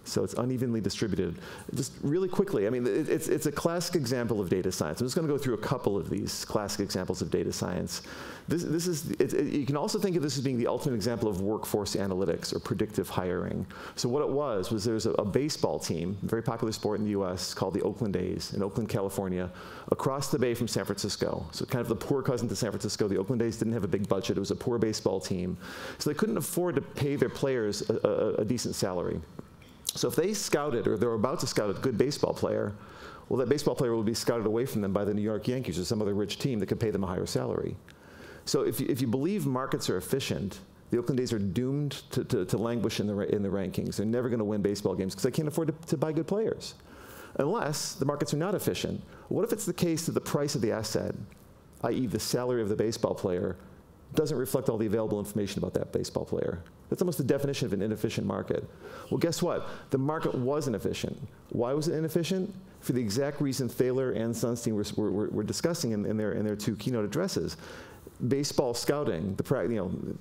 So it's unevenly distributed. Just really quickly, I mean, it's a classic example of data science. I'm just going to go through a couple of these classic examples of data science. You can also think of this as being the ultimate example of workforce analytics or predictive hiring. So what it was there's a baseball team, a very popular sport in the US, called the Oakland A's in Oakland, California, across the bay from San Francisco. So kind of the poor cousin to San Francisco. The Oakland A's didn't have a big budget. It was a poor baseball team. So they couldn't afford to pay their players a decent salary. So if they scouted, or they were about to scout a good baseball player, well, that baseball player would be scouted away from them by the New York Yankees or some other rich team that could pay them a higher salary. So if you believe markets are efficient, the Oakland A's are doomed to languish in the rankings. They're never going to win baseball games because they can't afford to buy good players, unless the markets are not efficient. What if it's the case that the price of the asset, i.e. the salary of the baseball player, doesn't reflect all the available information about that baseball player? That's almost the definition of an inefficient market. Well, guess what? The market wasn't efficient. Why was it inefficient? For the exact reason Thaler and Sunstein were discussing in their two keynote addresses. Baseball scouting,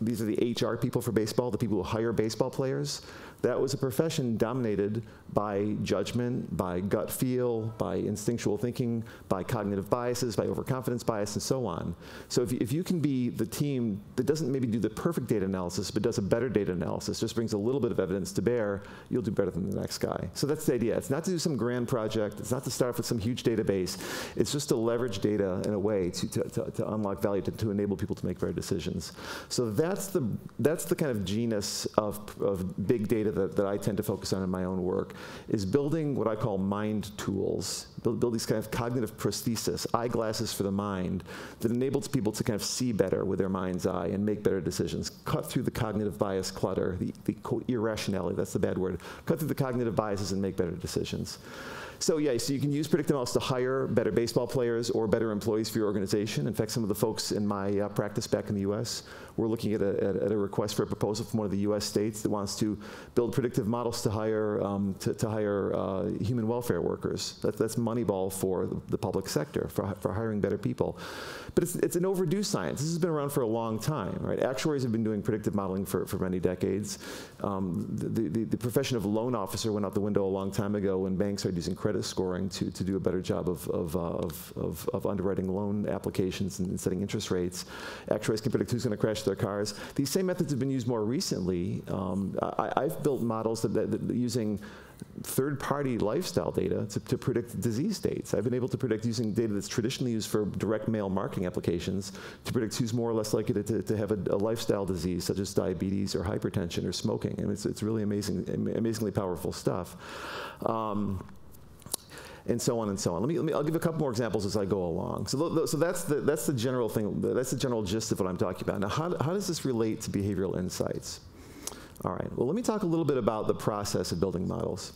these are the HR people for baseball, the people who hire baseball players. That was a profession dominated by judgment, by gut feel, by instinctual thinking, by cognitive biases, by overconfidence bias, and so on. So if you can be the team that doesn't maybe do the perfect data analysis, but does a better data analysis, just brings a little bit of evidence to bear, you'll do better than the next guy. So that's the idea. It's not to do some grand project. It's not to start off with some huge database. It's just to leverage data in a way to unlock value, to enable people to make better decisions. So that's the kind of genus of big data that I tend to focus on in my own work, is building what I call mind tools, build these kind of cognitive prosthesis, eyeglasses for the mind, that enables people to kind of see better with their mind's eye and make better decisions, cut through the cognitive bias clutter, the quote, irrationality, that's the bad word, cut through the cognitive biases and make better decisions. So yeah, so you can use predictive models to hire better baseball players or better employees for your organization. In fact, some of the folks in my practice back in the US, we're looking at a request for a proposal from one of the US states that wants to build predictive models to hire human welfare workers. That's Moneyball for the public sector, for hiring better people. But it's an overdue science. This has been around for a long time, right? Actuaries have been doing predictive modeling for many decades. The profession of loan officer went out the window a long time ago when banks started using credit scoring to do a better job of underwriting loan applications and setting interest rates. Actuaries can predict who's going to crash their cars. These same methods have been used more recently. I've built models that using third-party lifestyle data to predict disease states. I've been able to predict using data that's traditionally used for direct mail marketing applications to predict who's more or less likely to have a lifestyle disease such as diabetes or hypertension or smoking. I mean, it's really amazingly powerful stuff. And so on and so on. I'll give a couple more examples as I go along. So that's the general thing. That's the general gist of what I'm talking about. Now, how does this relate to behavioral insights? All right. Well, let me talk a little bit about the process of building models.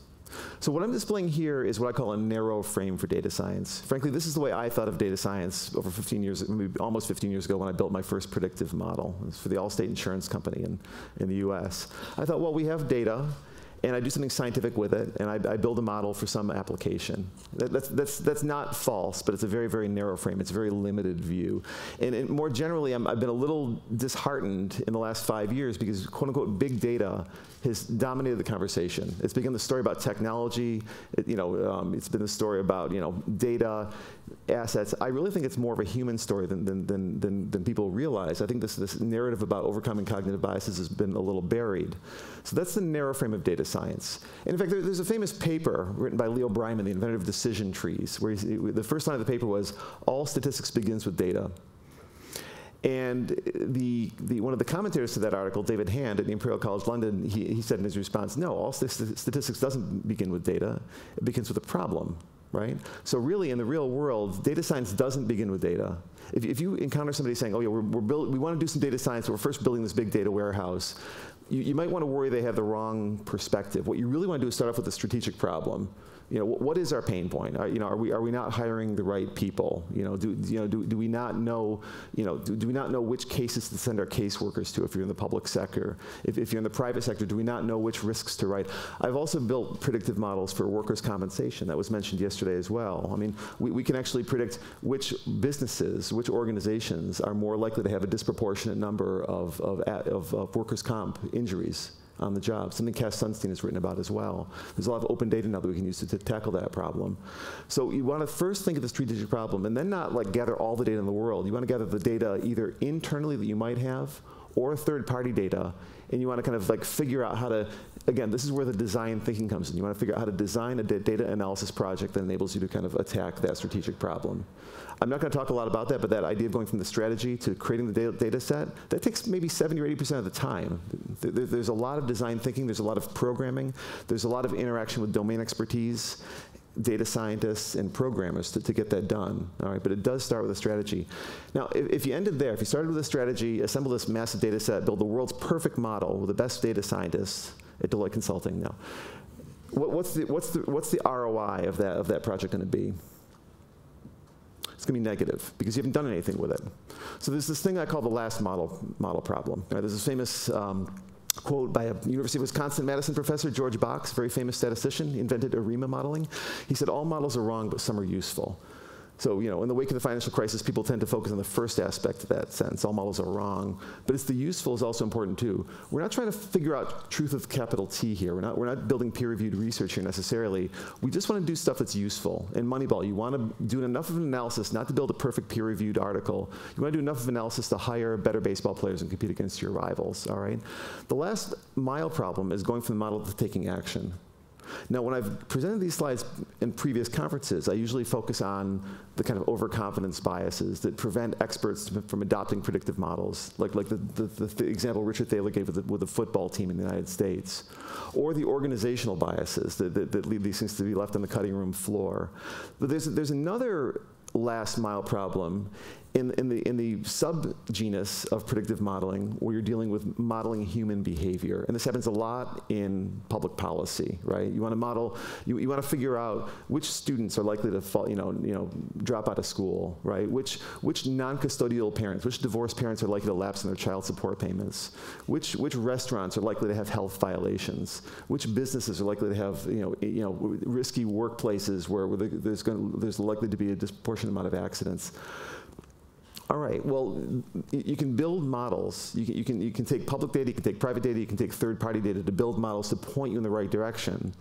So what I'm displaying here is what I call a narrow frame for data science. Frankly, this is the way I thought of data science over 15 years, maybe almost 15 years ago when I built my first predictive model. It was for the Allstate Insurance Company in the US. I thought, well, we have data, and I do something scientific with it, and I build a model for some application. That's not false, but it's a very, very narrow frame. It's a very limited view. And more generally, I've been a little disheartened in the last 5 years because, quote unquote, big data has dominated the conversation. It's become the story about technology. It's been the story about data, assets. I really think it's more of a human story than people realize. I think this narrative about overcoming cognitive biases has been a little buried. So that's the narrow frame of data science. And in fact, there's a famous paper written by Leo Bryman, the inventor of decision trees, where the first line of the paper was, all statistics begins with data. And one of the commentators to that article, David Hand at the Imperial College London, he said in his response, no, all statistics doesn't begin with data. It begins with a problem, right? So really, in the real world, data science doesn't begin with data. If you encounter somebody saying, oh yeah, we want to do some data science, but we're first building this big data warehouse, you might want to worry they have the wrong perspective. What you really want to do is start off with a strategic problem. What is our pain point? Are we not hiring the right people? Do we not know? Do we not know which cases to send our caseworkers to if you're in the public sector? If you're in the private sector, do we not know which risks to write? I've also built predictive models for workers' compensation. That was mentioned yesterday as well. I mean, we can actually predict which businesses, which organizations are more likely to have a disproportionate number of workers' comp injuries on the job, something Cass Sunstein has written about as well. There's a lot of open data now that we can use to tackle that problem. So you want to first think of the strategic problem and then not like gather all the data in the world. You want to gather the data either internally that you might have or third-party data, and you want to kind of like figure out how to, again, this is where the design thinking comes in. You want to figure out how to design a data analysis project that enables you to kind of attack that strategic problem. I'm not going to talk a lot about that, but that idea of going from the strategy to creating the data set, that takes maybe 70 or 80% of the time. There's a lot of design thinking, there's a lot of programming, there's a lot of interaction with domain expertise, data scientists and programmers to get that done, all right? But it does start with a strategy. Now, if you ended there, if you started with a strategy, assemble this massive data set, build the world's perfect model with the best data scientists at Deloitte Consulting. Now, what's the ROI of that project going to be? It's going to be negative because you haven't done anything with it. So there's this thing I call the last model problem. Right? There's this famous quote by a University of Wisconsin-Madison professor, George Box, very famous statistician. He invented ARIMA modeling. He said, all models are wrong, but some are useful. So, in the wake of the financial crisis, people tend to focus on the first aspect of that sentence. All models are wrong. But it's the useful is also important, too. We're not trying to figure out truth with capital T here. We're not building peer-reviewed research here necessarily. We just want to do stuff that's useful. In Moneyball, you want to do enough of an analysis not to build a perfect peer-reviewed article. You want to do enough of analysis to hire better baseball players and compete against your rivals, all right? The last mile problem is going from the model to taking action. Now, when I've presented these slides in previous conferences, I usually focus on the kind of overconfidence biases that prevent experts from adopting predictive models, like the example Richard Thaler gave with the football team in the United States, or the organizational biases that lead these things to be left on the cutting room floor. But there's another last mile problem in the subgenus of predictive modeling where you're dealing with modeling human behavior. And this happens a lot in public policy, right? You want to model, you want to figure out which students are likely to fall, drop out of school, right? Which non-custodial parents, which divorced parents are likely to lapse in their child support payments, which restaurants are likely to have health violations, which businesses are likely to have risky workplaces where there's likely to be a disproportionate amount of accidents. All right, well, you can build models. You can take public data, you can take private data, you can take third-party data to build models to point you in the right direction.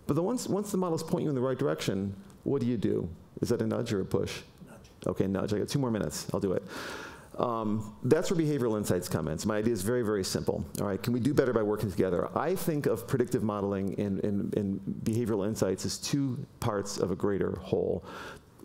But once the models point you in the right direction, what do? Is that a nudge or a push? Nudge. Okay, nudge. I got 2 more minutes. I'll do it. That's where behavioral insights come in. So my idea is very, very simple. All right, can we do better by working together? I think of predictive modeling and behavioral insights as 2 parts of a greater whole.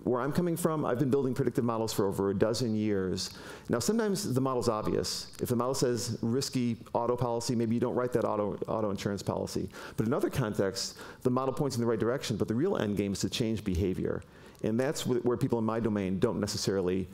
Where I'm coming from, I've been building predictive models for over a dozen years. Now, sometimes the model's obvious. If the model says risky auto policy, maybe you don't write that auto insurance policy. But in other contexts, the model points in the right direction, but the real end game is to change behavior. And that's where people in my domain don't necessarily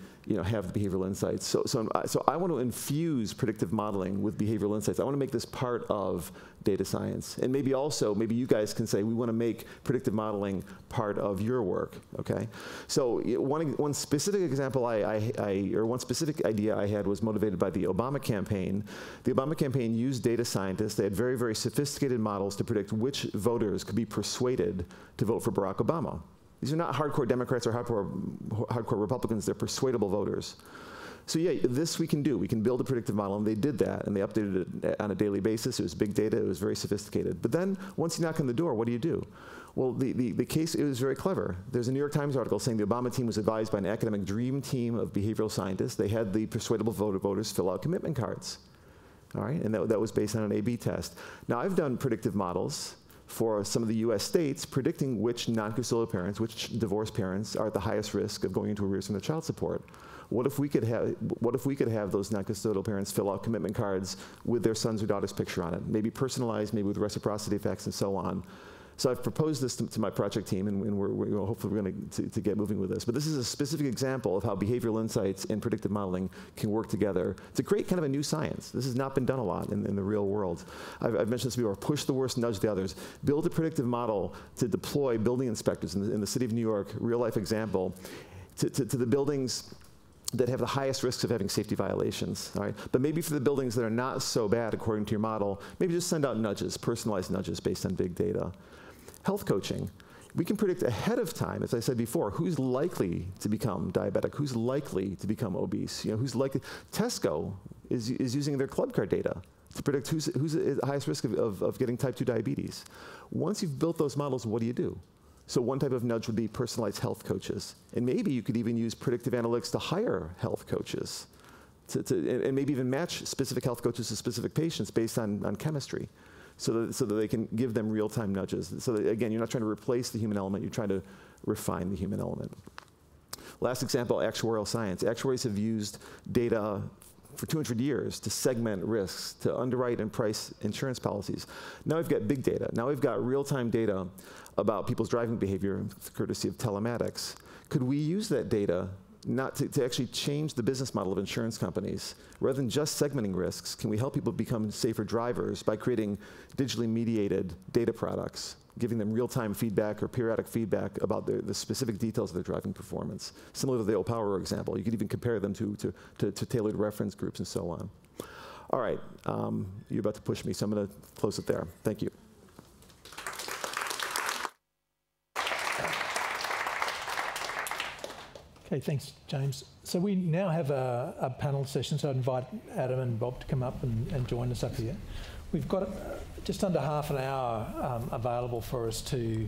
have the behavioral insights. So I want to infuse predictive modeling with behavioral insights. I want to make this part of data science. And maybe you guys can say, we want to make predictive modeling part of your work, okay? So one specific example or one specific idea I had was motivated by the Obama campaign. The Obama campaign used data scientists. They had very, very sophisticated models to predict which voters could be persuaded to vote for Barack Obama. These are not hardcore Democrats or hardcore Republicans. They're persuadable voters. So yeah, this we can do. We can build a predictive model, and they did that, and they updated it on a daily basis. It was big data. It was very sophisticated. But then once you knock on the door, what do you do? Well, the case, it was very clever. There's a New York Times article saying the Obama team was advised by an academic dream team of behavioral scientists. They had the persuadable voters fill out commitment cards. All right, and that was based on an A/B test. Now, I've done predictive models for some of the US states predicting which non-custodial parents, which divorced parents are at the highest risk of going into arrears from their child support. What if we could have those non-custodial parents fill out commitment cards with their son's or daughter's picture on it, maybe personalized, maybe with reciprocity effects and so on. So I've proposed this to my project team, and hopefully we're going to get moving with this. But this is a specific example of how behavioral insights and predictive modeling can work together to create kind of a new science. This has not been done a lot in the real world. I've mentioned this before: push the worst, nudge the others. Build a predictive model to deploy building inspectors in the city of New York, real life example, to the buildings that have the highest risks of having safety violations, all right? But maybe for the buildings that are not so bad according to your model, maybe just send out nudges, personalized nudges based on big data. Health coaching. We can predict ahead of time, as I said before, who's likely to become diabetic, who's likely to become obese, who's likely. Tesco is using their club card data to predict who's at the highest risk of getting type 2 diabetes. Once you've built those models, what do you do? So one type of nudge would be personalized health coaches. And maybe you could even use predictive analytics to hire health coaches, and maybe even match specific health coaches to specific patients based on chemistry. So that they can give them real-time nudges. So that, again, you're not trying to replace the human element, you're trying to refine the human element. Last example, actuarial science. Actuaries have used data for 200 years to segment risks, to underwrite and price insurance policies. Now we've got big data. Now we've got real-time data about people's driving behavior, courtesy of telematics. Could we use that data not to actually change the business model of insurance companies? Rather than just segmenting risks, can we help people become safer drivers by creating digitally mediated data products, giving them real-time feedback or periodic feedback about the specific details of their driving performance? Similar to the Opower example, you could even compare them to tailored reference groups and so on. All right, you're about to push me, so I'm going to close it there. Thank you. Okay, thanks, James. So we now have a panel session, so I'd invite Adam and Bob to come up and join us up here. We've got just under half an hour available for us to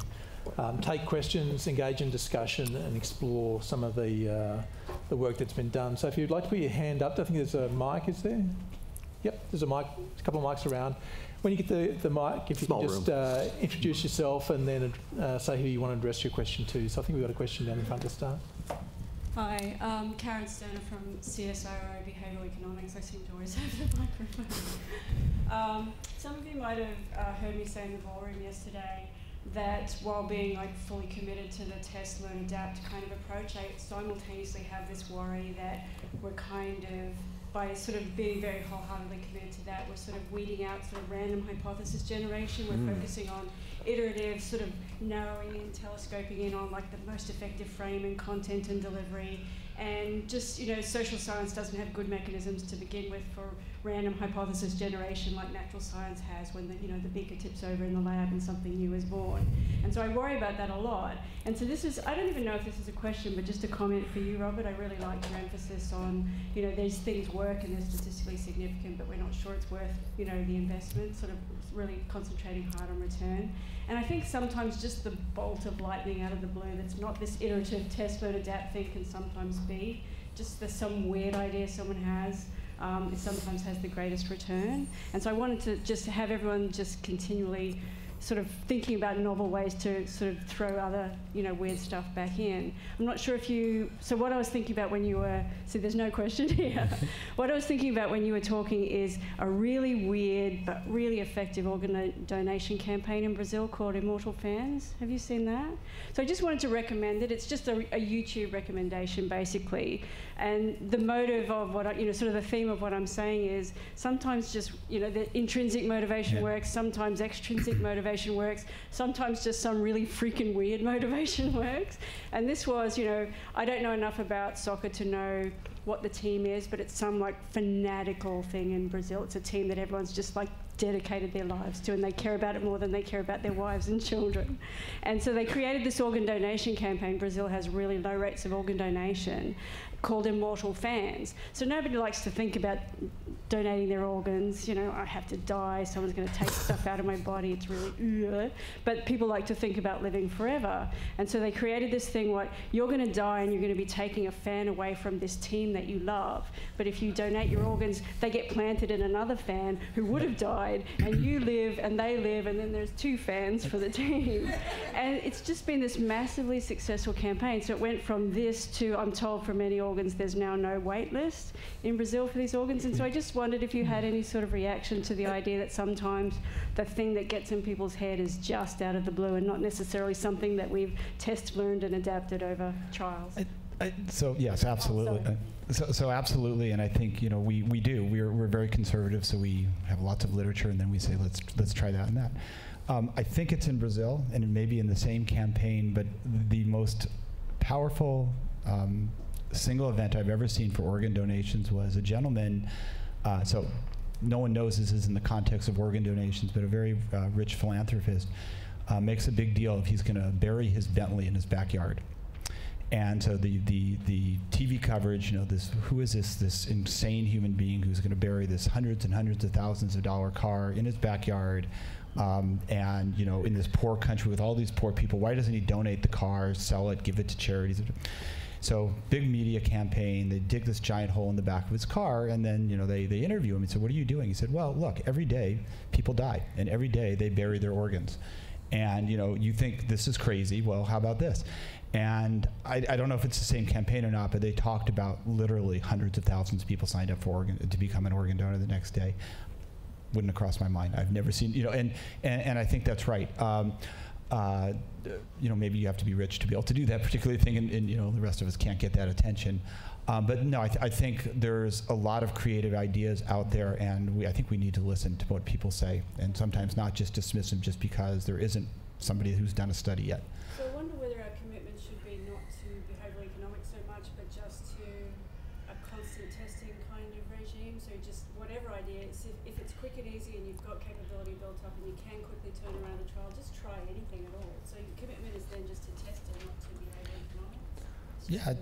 take questions, engage in discussion, and explore some of the work that's been done. So if you'd like to put your hand up, I think there's a mic, is there? Yep, there's a mic, a couple of mics around. When you get the mic, if you can just introduce yourself and then say who you want to address your question to. So I think we've got a question down in front to start. Hi, Karen Sterner from CSIRO Behavioural Economics. I seem to always have the microphone. Some of you might have heard me say in the ballroom yesterday that while being fully committed to the test, learn, adapt kind of approach, I simultaneously have this worry that we're kind of, by sort of being very wholeheartedly committed to that, we're sort of weeding out sort of random hypothesis generation. We're focusing on iterative, sort of narrowing in, telescoping in on the most effective framing, content and delivery. And just, social science doesn't have good mechanisms to begin with for random hypothesis generation like natural science has when the beaker tips over in the lab and something new is born. And so I worry about that a lot. And so this is, I don't even know if this is a question, but just a comment for you, Robert. I really like your emphasis on, these things work and they're statistically significant, but we're not sure it's worth, the investment, sort of really concentrating hard on return. And I think sometimes just the bolt of lightning out of the blue that's not this iterative test, learn, adapt thing can sometimes be. Just there's some weird idea someone has. It sometimes has the greatest return. And so I wanted to just have everyone just continually sort of thinking about novel ways to sort of throw other, weird stuff back in. I'm not sure if so what I was thinking about when you were, see there's no question here. What I was thinking about when you were talking is a really weird but really effective organ donation campaign in Brazil called Immortal Fans. Have you seen that? So I just wanted to recommend it. It's just a YouTube recommendation basically. And the motive of what sort of the theme of what I'm saying is sometimes just, the intrinsic motivation works, sometimes extrinsic motivation works, sometimes just some really freaking weird motivation works. And this was, I don't know enough about soccer to know what the team is, but it's some like fanatical thing in Brazil. It's a team that everyone's just like dedicated their lives to, and they care about it more than they care about their wives and children. And so they created this organ donation campaign. Brazil has really low rates of organ donation, called Immortal Fans. So nobody likes to think about donating their organs. I have to die, someone's going to take stuff out of my body, it's really but people like to think about living forever. And so they created this thing, you're going to die and you're going to be taking a fan away from this team that you love. But if you donate your organs, they get planted in another fan who would have died, and you live and they live, and then there's 2 fans for the team. And it's just been this massively successful campaign. So it went from this to, I'm told for many organs, there's now no wait list in Brazil for these organs. And so I just wondered if you had any sort of reaction to the idea that sometimes the thing that gets in people's head is just out of the blue and not necessarily something that we've learned and adapted over trials. So yes, absolutely. So absolutely, and I think we do. We're very conservative, so we have lots of literature, and then we say let's try that and that. I think it's in Brazil, and it may be in the same campaign, but the most powerful single event I've ever seen for organ donations was a gentleman. So no one knows this is in the context of organ donations, but a very rich philanthropist makes a big deal if he's going to bury his Bentley in his backyard. And so the TV coverage, who is this insane human being who's going to bury this hundreds and hundreds of thousands of dollar car in his backyard, and in this poor country with all these poor people, why doesn't he donate the car, sell it, give it to charities? So big media campaign, they dig this giant hole in the back of his car, and then they interview him and said, what are you doing? He said, well, look, every day people die, and every day they bury their organs. And you think this is crazy, well, how about this? And I don't know if it's the same campaign or not, but they talked about literally hundreds of thousands of people signed up to become an organ donor the next day. Wouldn't have crossed my mind. I've never seen, and I think that's right. Maybe you have to be rich to be able to do that particular thing, and the rest of us can't get that attention. But no, I think there's a lot of creative ideas out there, and I think we need to listen to what people say, and sometimes not just dismiss them just because there isn't somebody who's done a study yet. So I wonder whether our commitment should be not to behavioural economics so much, but just to a constant testing kind of regime. So just whatever idea, if it's quick and easy and you've got capability built up and you can quickly turn around a trial, just try anything at all. So your commitment is then just to test it, not to behavioural economics. Yeah,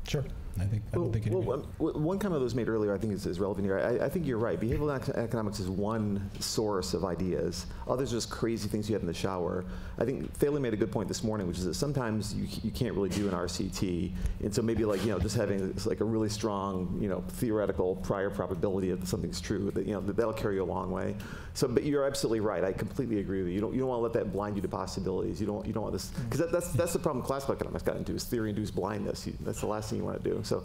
sure. I don't think one comment that was made earlier I think is relevant here. I think you're right. Behavioral economics is one source of ideas. Others are just crazy things you have in the shower. I think Thaler made a good point this morning, which is that sometimes you can't really do an RCT, and so maybe just having a really strong theoretical prior probability that something's true, that that'll carry you a long way. So, but you're absolutely right. I completely agree with you. You don't want to let that blind you to possibilities. You don't want this, because that's the problem classical economics got into, is theory-induced blindness. That's the last thing you want to do. So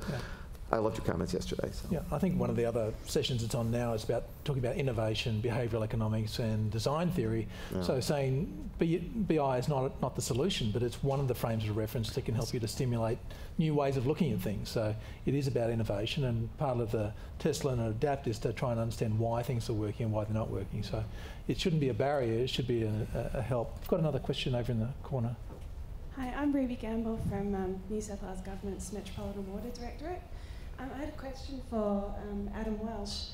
I loved your comments yesterday. So. Yeah, I think one of the other sessions it's on now is talking about innovation, behavioural economics and design theory. Yeah. So saying BI is not the solution, but it's one of the frames of reference that can help you to stimulate new ways of looking at things. So it is about innovation, and part of the test, learn and adapt is to try and understand why things are working and why they're not working. So it shouldn't be a barrier, it should be a help. I've got another question over in the corner. Hi, I'm Ruby Gamble from New South Wales Government's Metropolitan Water Directorate. I had a question for Adam Welsh.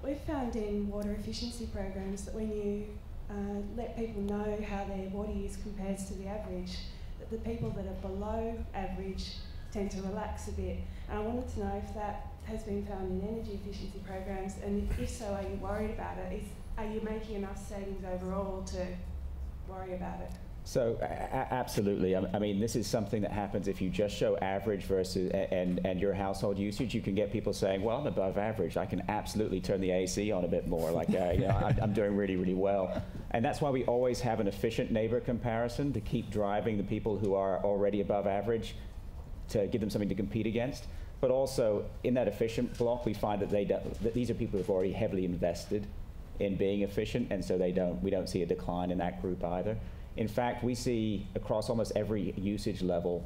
We've found in water efficiency programs that when you let people know how their water use compares to the average, that the people that are below average tend to relax a bit. And I wanted to know if that has been found in energy efficiency programs, and if so, are you worried about it? Are you making enough savings overall to worry about it? So absolutely. I mean, this is something that happens if you just show average versus and your household usage. You can get people saying, "Well, I'm above average. I can absolutely turn the AC on a bit more. Like, you know, I'm doing really, really well." And that's why we always have an efficient neighbor comparison to keep driving the people who are already above average, to give them something to compete against. But also in that efficient block, we find that that these are people who've already heavily invested in being efficient, and so we don't see a decline in that group either. In fact, we see across almost every usage level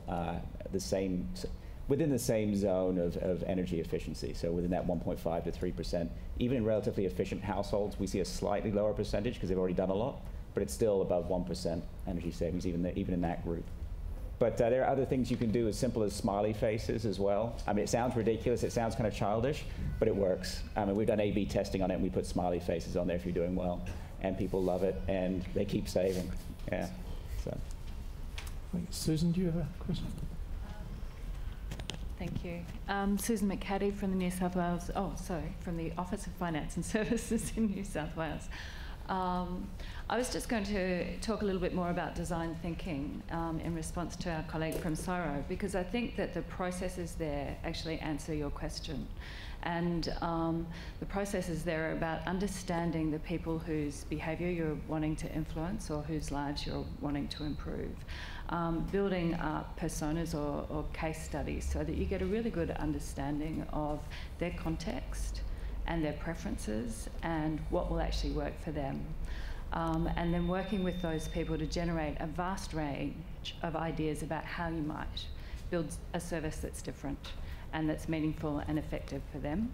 within the same zone of energy efficiency. So within that 1.5 to 3%, even in relatively efficient households, we see a slightly lower percentage because they've already done a lot, but it's still above 1% energy savings even in that group. But there are other things you can do as simple as smiley faces as well. I mean, it sounds ridiculous, it sounds kind of childish, but it works. I mean, we've done A/B testing on it, and we put smiley faces on there if you're doing well, and people love it, and they keep saving. Yeah. So. Susan, do you have a question? Thank you. Susan McCaddy from the from the Office of Finance and Services in New South Wales. I was just going to talk a little bit more about design thinking in response to our colleague from CSIRO, because I think that the processes there actually answer your question. And the processes there are about understanding the people whose behaviour you're wanting to influence or whose lives you're wanting to improve. Building up personas or case studies so that you get a really good understanding of their context and their preferences and what will actually work for them. And then working with those people to generate a vast range of ideas about how you might build a service that's different and that's meaningful and effective for them.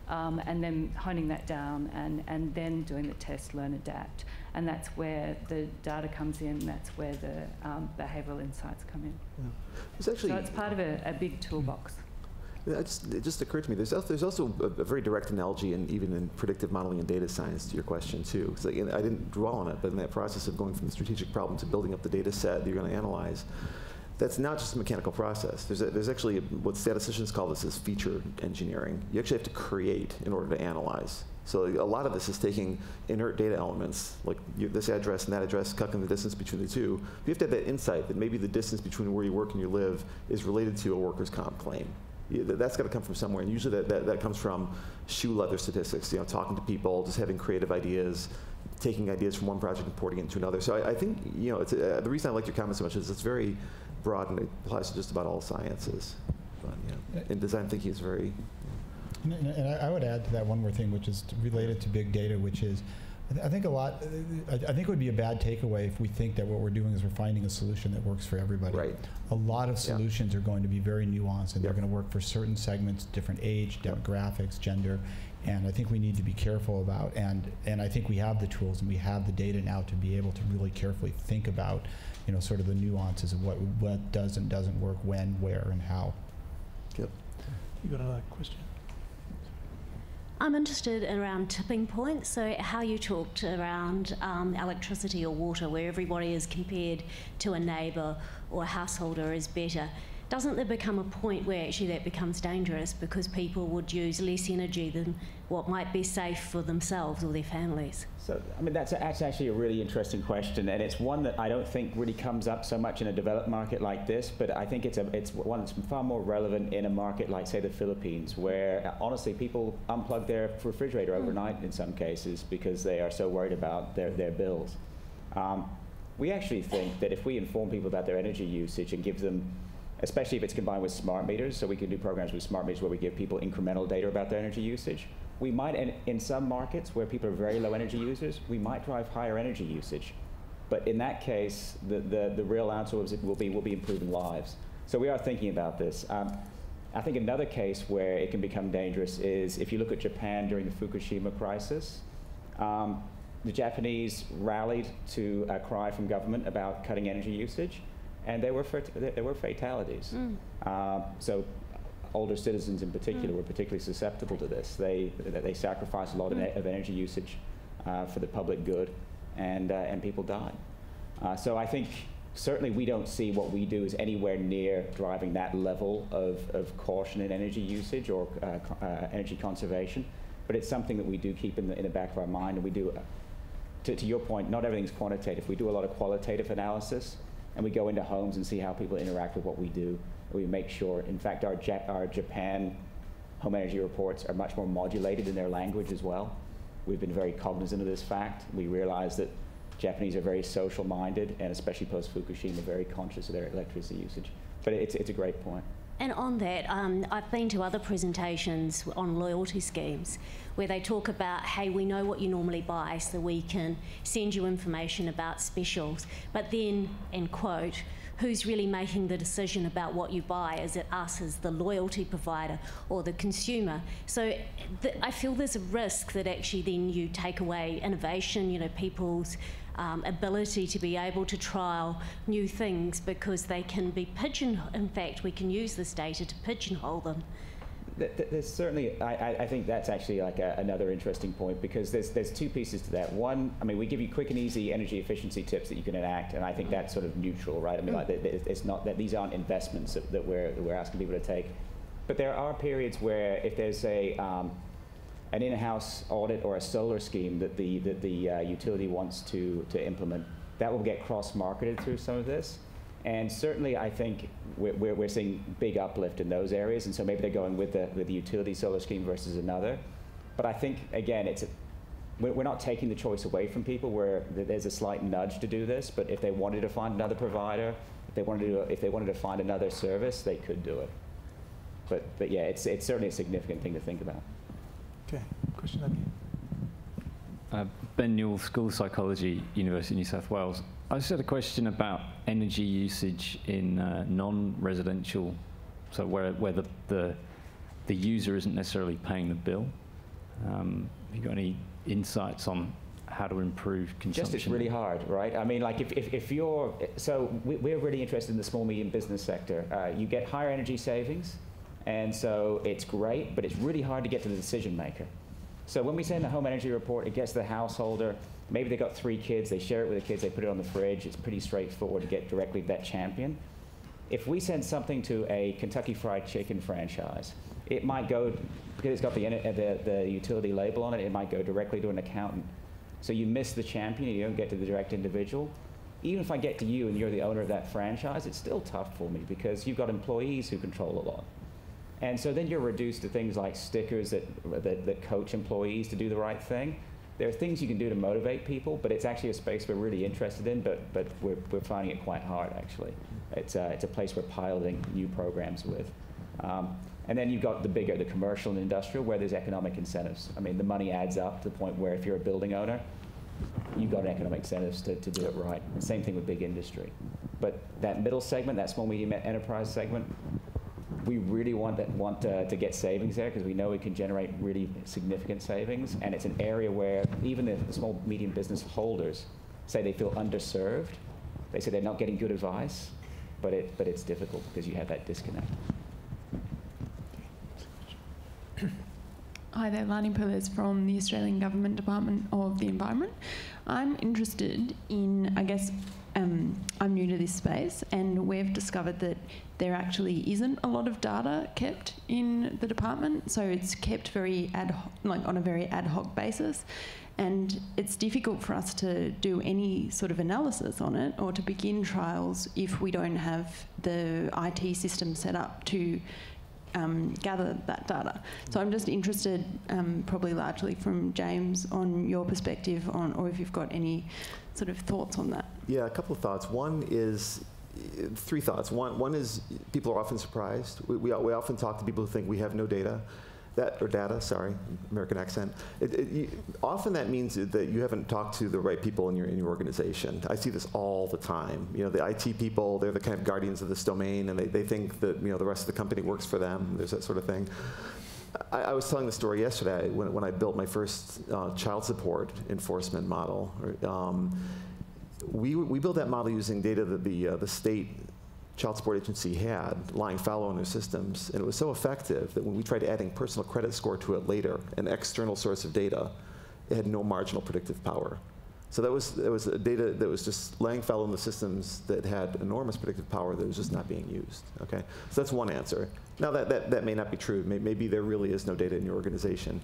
And then honing that down and then doing the test, learn, adapt. And that's where the data comes in, that's where the behavioural insights come in. Yeah. So it's part of a big toolbox. It just occurred to me, there's also a very direct analogy even in predictive modeling and data science to your question too. So, I didn't dwell on it, but in that process of going from the strategic problem to building up the data set that you're going to analyze, that's not just a mechanical process. There's actually what statisticians call this as feature engineering. You actually have to create in order to analyze. So a lot of this is taking inert data elements, like this address and that address, calculating the distance between the two. You have to have that insight that maybe the distance between where you work and you live is related to a workers' comp claim. That's got to come from somewhere, and usually that comes from shoe leather statistics. Talking to people, just having creative ideas, taking ideas from one project and porting it into another. So I think it's, the reason I like your comment so much is it's very broad and it applies to just about all sciences. But, and design thinking is very. And I would add to that one more thing, which is related to big data, which is I think it would be a bad takeaway if we think that what we're doing is we're finding a solution that works for everybody. Right. A lot of solutions are going to be very nuanced, and they're going to work for certain segments, different age, demographics, gender, and I think we need to be careful about, and I think we have the tools and we have the data now to be able to really carefully think about, sort of the nuances of what does and doesn't work, when, where, and how. Yep. You got another question? I'm interested around tipping points, so how you talked around electricity or water, where everybody is compared to a neighbour or a householder is better. Doesn't there become a point where actually that becomes dangerous because people would use less energy than what might be safe for themselves or their families? So, I mean, that's actually a really interesting question, and it's one that I don't think really comes up so much in a developed market like this, but I think it's one that's far more relevant in a market like, say, the Philippines, where honestly people unplug their refrigerator overnight in some cases because they are so worried about their bills. We actually think that if we inform people about their energy usage and give them, especially if it's combined with smart meters, so we can do programs with smart meters where we give people incremental data about their energy usage. We might, in some markets where people are very low energy users, we might drive higher energy usage. But in that case, the real answer will be improving lives. So we are thinking about this. I think another case where it can become dangerous is if you look at Japan during the Fukushima crisis. The Japanese rallied to a cry from government about cutting energy usage, and there were fatalities. So older citizens in particular were particularly susceptible to this. They sacrificed a lot of energy usage for the public good, and people died. So I think certainly we don't see what we do as anywhere near driving that level of caution in energy usage or energy conservation, but it's something that we do keep in the back of our mind, and we do to your point, not everything's quantitative. We do a lot of qualitative analysis, and we go into homes and see how people interact with what we do. We make sure, in fact, our Japan home energy reports are much more modulated in their language as well. We've been very cognizant of this fact. We realize that Japanese are very social-minded, and especially post-Fukushima, very conscious of their electricity usage. But it's a great point. And on that, I've been to other presentations on loyalty schemes where they talk about, hey, we know what you normally buy, so we can send you information about specials. But then, end quote, who's really making the decision about what you buy? Is it us as the loyalty provider or the consumer? So I feel there's a risk that actually then you take away innovation, you know, people's ability to be able to trial new things because they can be pigeonholed. In fact, we can use this data to pigeonhole them. There's certainly, I think that's actually like another interesting point, because there's two pieces to that. One, I mean, we give you quick and easy energy efficiency tips that you can enact, and I think that's sort of neutral, right? I mean, like, it's not that these aren't investments that we're asking people to take. But there are periods where if there's an in-house audit or a solar scheme that the utility wants to implement, that will get cross-marketed through some of this. And certainly, I think we're seeing big uplift in those areas, and so maybe they're going with the utility solar scheme versus another. But I think, again, we're not taking the choice away from people where there's a slight nudge to do this, but if they wanted to find another provider, if they wanted to find another service, they could do it. But yeah, it's certainly a significant thing to think about. Okay, question over here. Ben Newell, School of Psychology, University of New South Wales. I just had a question about energy usage in non-residential, so where the user isn't necessarily paying the bill. Have you got any insights on how to improve consumption? Just it's really hard, right? I mean, like if you're, so we're really interested in the small, medium business sector. You get higher energy savings, and so it's great, but it's really hard to get to the decision maker. So when we send a home energy report, it gets to the householder. Maybe they've got 3 kids, they share it with the kids, they put it on the fridge. It's pretty straightforward to get directly to that champion. If we send something to a Kentucky Fried Chicken franchise, it might go, because it's got the utility label on it, it might go directly to an accountant. So you miss the champion, you don't get to the direct individual. Even if I get to you and you're the owner of that franchise, it's still tough for me because you've got employees who control a lot. And so then you're reduced to things like stickers that coach employees to do the right thing. There are things you can do to motivate people, but it's actually a space we're really interested in, but we're finding it quite hard, actually. It's a place we're piloting new programs with. And then you've got the commercial and industrial, where there's economic incentives. I mean, the money adds up to the point where if you're a building owner, you've got economic incentives to do it right. And same thing with big industry. But that middle segment, that small, medium enterprise segment, we really want to get savings there because we know we can generate really significant savings, and it's an area where even the small, medium business holders say they feel underserved. They say they're not getting good advice, but it's difficult because you have that disconnect. Hi there, Lani Perez from the Australian Government Department of the Environment. I'm interested in, I guess, I'm new to this space, and we've discovered that there actually isn't a lot of data kept in the department, so it's kept very on a very ad hoc basis, and it's difficult for us to do any sort of analysis on it or to begin trials if we don't have the IT system set up to gather that data. So I'm just interested, probably largely from James, on your perspective on, or if you've got any sort of thoughts on that. Yeah, a couple of thoughts. One is, 3 thoughts. One is people are often surprised. We often talk to people who think we have no data. American accent. Often that means that you haven't talked to the right people in your organization. I see this all the time. You know, the IT people, they're the kind of guardians of this domain, and they think that, you know, the rest of the company works for them. There's that sort of thing. I was telling the story yesterday when I built my first child support enforcement model. We built that model using data that the state child support agency had lying fallow in their systems, and it was so effective that when we tried adding personal credit score to it later, an external source of data, it had no marginal predictive power. So that was data that was just laying fallow in the systems that had enormous predictive power that was just not being used. Okay, so that's one answer. Now that may not be true. Maybe there really is no data in your organization.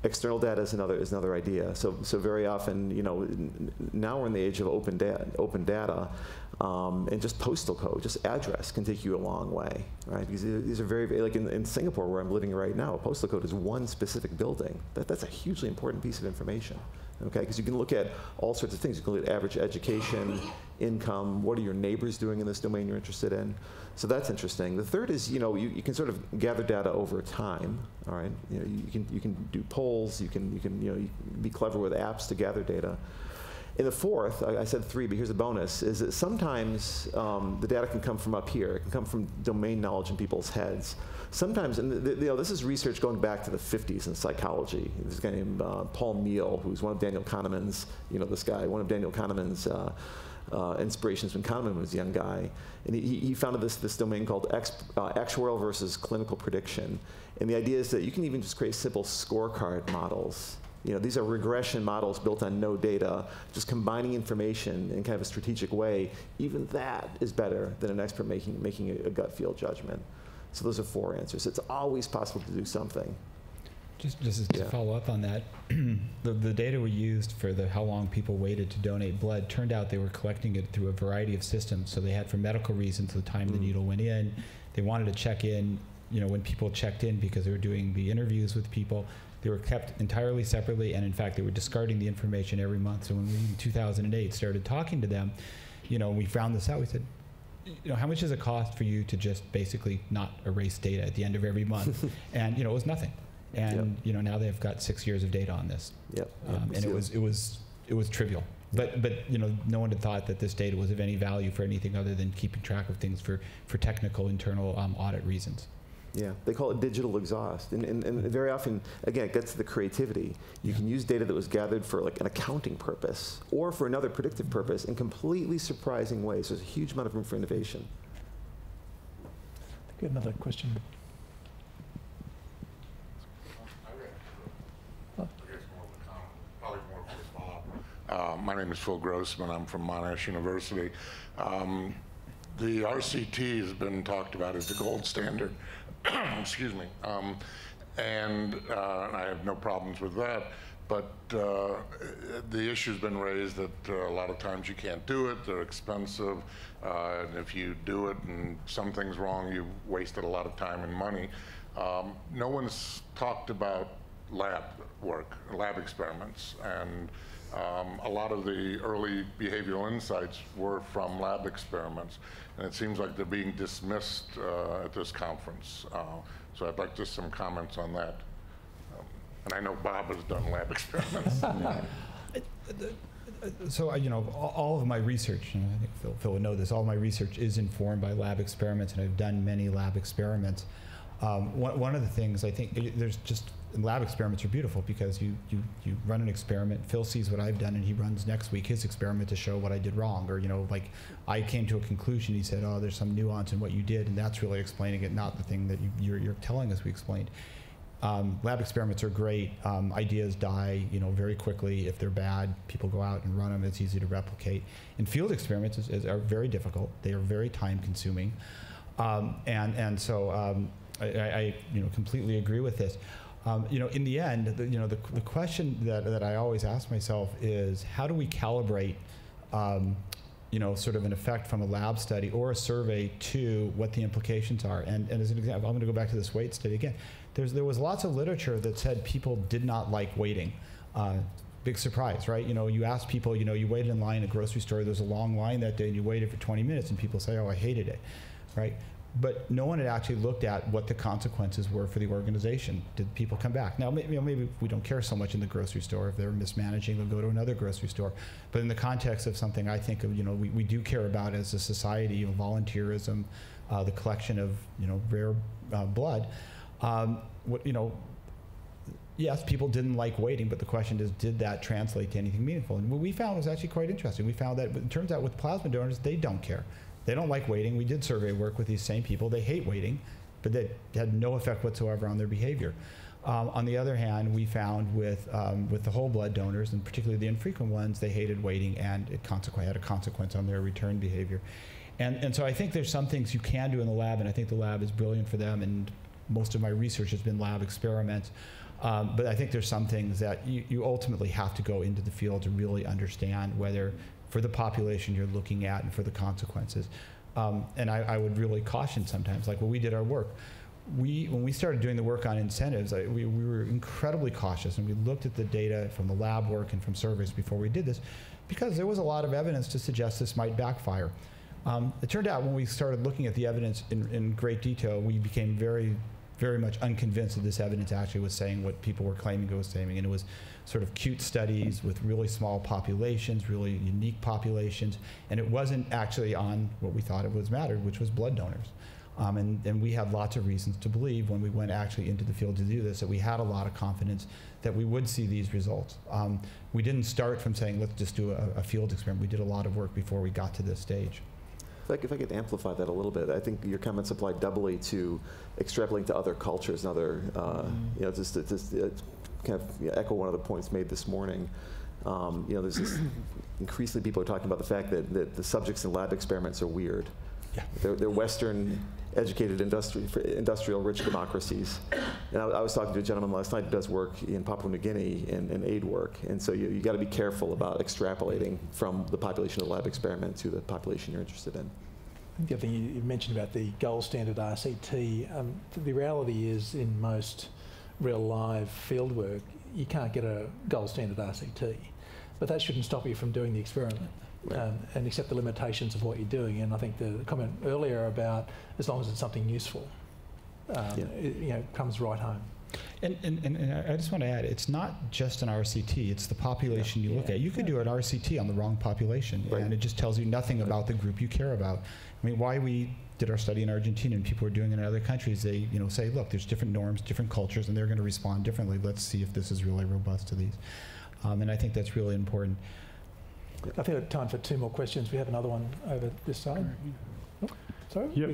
External data is another idea. So very often, you know, now we're in the age of open data, and just postal code, just address can take you a long way, right? Because these are very, like in Singapore, where I'm living right now, a postal code is one specific building. That's a hugely important piece of information. Okay, because you can look at all sorts of things. You can look at average education, income, what are your neighbors doing in this domain you're interested in. So that's interesting. The third is, you know, you can sort of gather data over time. All right, you know, you can do polls. You can you know, be clever with apps to gather data. And the fourth, I said 3, but here's a bonus, is that sometimes the data can come from up here. It can come from domain knowledge in people's heads. Sometimes, and you know, this is research going back to the 50s in psychology. There's a guy named Paul Neal, who's one of Daniel Kahneman's, you know, this guy, one of Daniel Kahneman's inspirations when Kahneman was a young guy. And he founded this domain called actuarial versus clinical prediction. And the idea is that you can even just create simple scorecard models. You know, these are regression models built on no data, just combining information in kind of a strategic way. Even that is better than an expert making a gut feel judgment. So those are 4 answers. It's always possible to do something. Just to follow up on that, the data we used for how long people waited to donate blood, turned out they were collecting it through a variety of systems. So they had, for medical reasons, the time the needle went in. They wanted to check in, you know, when people checked in, because they were doing the interviews with people. They were kept entirely separately, and in fact, they were discarding the information every month. So when we, in 2008, started talking to them, you know, we found this out. We said, you know, how much does it cost for you to just basically not erase data at the end of every month? And, you know, it was nothing. And, you know, now they've got 6 years of data on this. And it was trivial. But you know, no one had thought that this data was of any value for anything other than keeping track of things for technical internal audit reasons. Yeah, they call it digital exhaust. And very often, again, it gets to the creativity. You can use data that was gathered for like an accounting purpose or for another predictive purpose in completely surprising ways. There's a huge amount of room for innovation. Good, another question. My name is Phil Grossman. I'm from Monash University. The RCT has been talked about as the gold standard. Excuse me. And I have no problems with that. But the issue's been raised that a lot of times you can't do it. They're expensive. And if you do it and something's wrong, you've wasted a lot of time and money. No one's talked about lab work, lab experiments. And a lot of the early behavioral insights were from lab experiments, and it seems like they're being dismissed at this conference. So I'd like just some comments on that. And I know Bob has done lab experiments. So, you know, all of my research, and I think Phil would know this, all my research is informed by lab experiments, and I've done many lab experiments. One of the things I think, there's just, lab experiments are beautiful because you run an experiment, Phil sees what I've done, and he runs next week his experiment to show what I did wrong. Or, you know, like I came to a conclusion, he said, oh, there's some nuance in what you did, and that's really explaining it, not the thing that you're telling us we explained. Lab experiments are great. Ideas die, you know, very quickly. If they're bad, people go out and run them. It's easy to replicate. And field experiments are very difficult. They are very time consuming. And so I you know, completely agree with this. You know, in the end, the question that I always ask myself is, how do we calibrate, you know, sort of an effect from a lab study or a survey to what the implications are? And as an example, I'm going to go back to this wait study again. There was lots of literature that said people did not like waiting. Big surprise, right? You know, you ask people, you know, you waited in line at a grocery store, there's a long line that day, and you waited for 20 minutes, and people say, oh, I hated it, right? But no one had actually looked at what the consequences were for the organization. Did people come back? Now, maybe we don't care so much in the grocery store. If they're mismanaging, they'll go to another grocery store. But in the context of something I think of, you know, we do care about as a society, you know, volunteerism, the collection of, you know, rare blood. You know, yes, people didn't like waiting, but the question is, did that translate to anything meaningful? And what we found was actually quite interesting. We found that it turns out with plasma donors, they don't care. They don't like waiting. We did survey work with these same people. They hate waiting, but that had no effect whatsoever on their behavior. On the other hand, we found with the whole blood donors, and particularly the infrequent ones, they hated waiting, and it had a consequence on their return behavior. And so I think there's some things you can do in the lab, and I think the lab is brilliant for them, and most of my research has been lab experiments. But I think there's some things that you ultimately have to go into the field to really understand whether for the population you're looking at and for the consequences. And I would really caution sometimes, like when we did our work, when we started doing the work on incentives, we were incredibly cautious, and we looked at the data from the lab work and from surveys before we did this, because there was a lot of evidence to suggest this might backfire. It turned out when we started looking at the evidence in great detail, we became very, very much unconvinced that this evidence actually was saying what people were claiming it was saying, and it was sort of cute studies with really small populations, really unique populations, and it wasn't actually on what we thought it was mattered, which was blood donors. And we had lots of reasons to believe when we went actually into the field to do this that we had a lot of confidence that we would see these results. We didn't start from saying, let's just do a field experiment. We did a lot of work before we got to this stage. If I could amplify that a little bit, I think your comments apply doubly to extrapolating to other cultures and other, just kind of echo one of the points made this morning. There's this increasingly people are talking about the fact that the subjects in lab experiments are weird. Yeah. They're Western, educated, industrial-rich democracies. And I was talking to a gentleman last night who does work in Papua New Guinea and aid work. And so you got to be careful about extrapolating from the population of the lab experiment to the population you're interested in. The other thing you mentioned about the gold standard RCT, the reality is in most real live field work, you can't get a gold standard RCT. But that shouldn't stop you from doing the experiment. Right. And accept the limitations of what you're doing. And I think the comment earlier about as long as it's something useful, it comes right home. And I just want to add, it's not just an RCT, it's the population you look at. You could do an RCT on the wrong population, and it just tells you nothing about the group you care about. I mean, why we did our study in Argentina and people are doing it in other countries, they say, look, there's different norms, different cultures, and they're going to respond differently. Let's see if this is really robust to these. And I think that's really important. I think we have time for 2 more questions. We have another one over this side. Oh, sorry? Yep,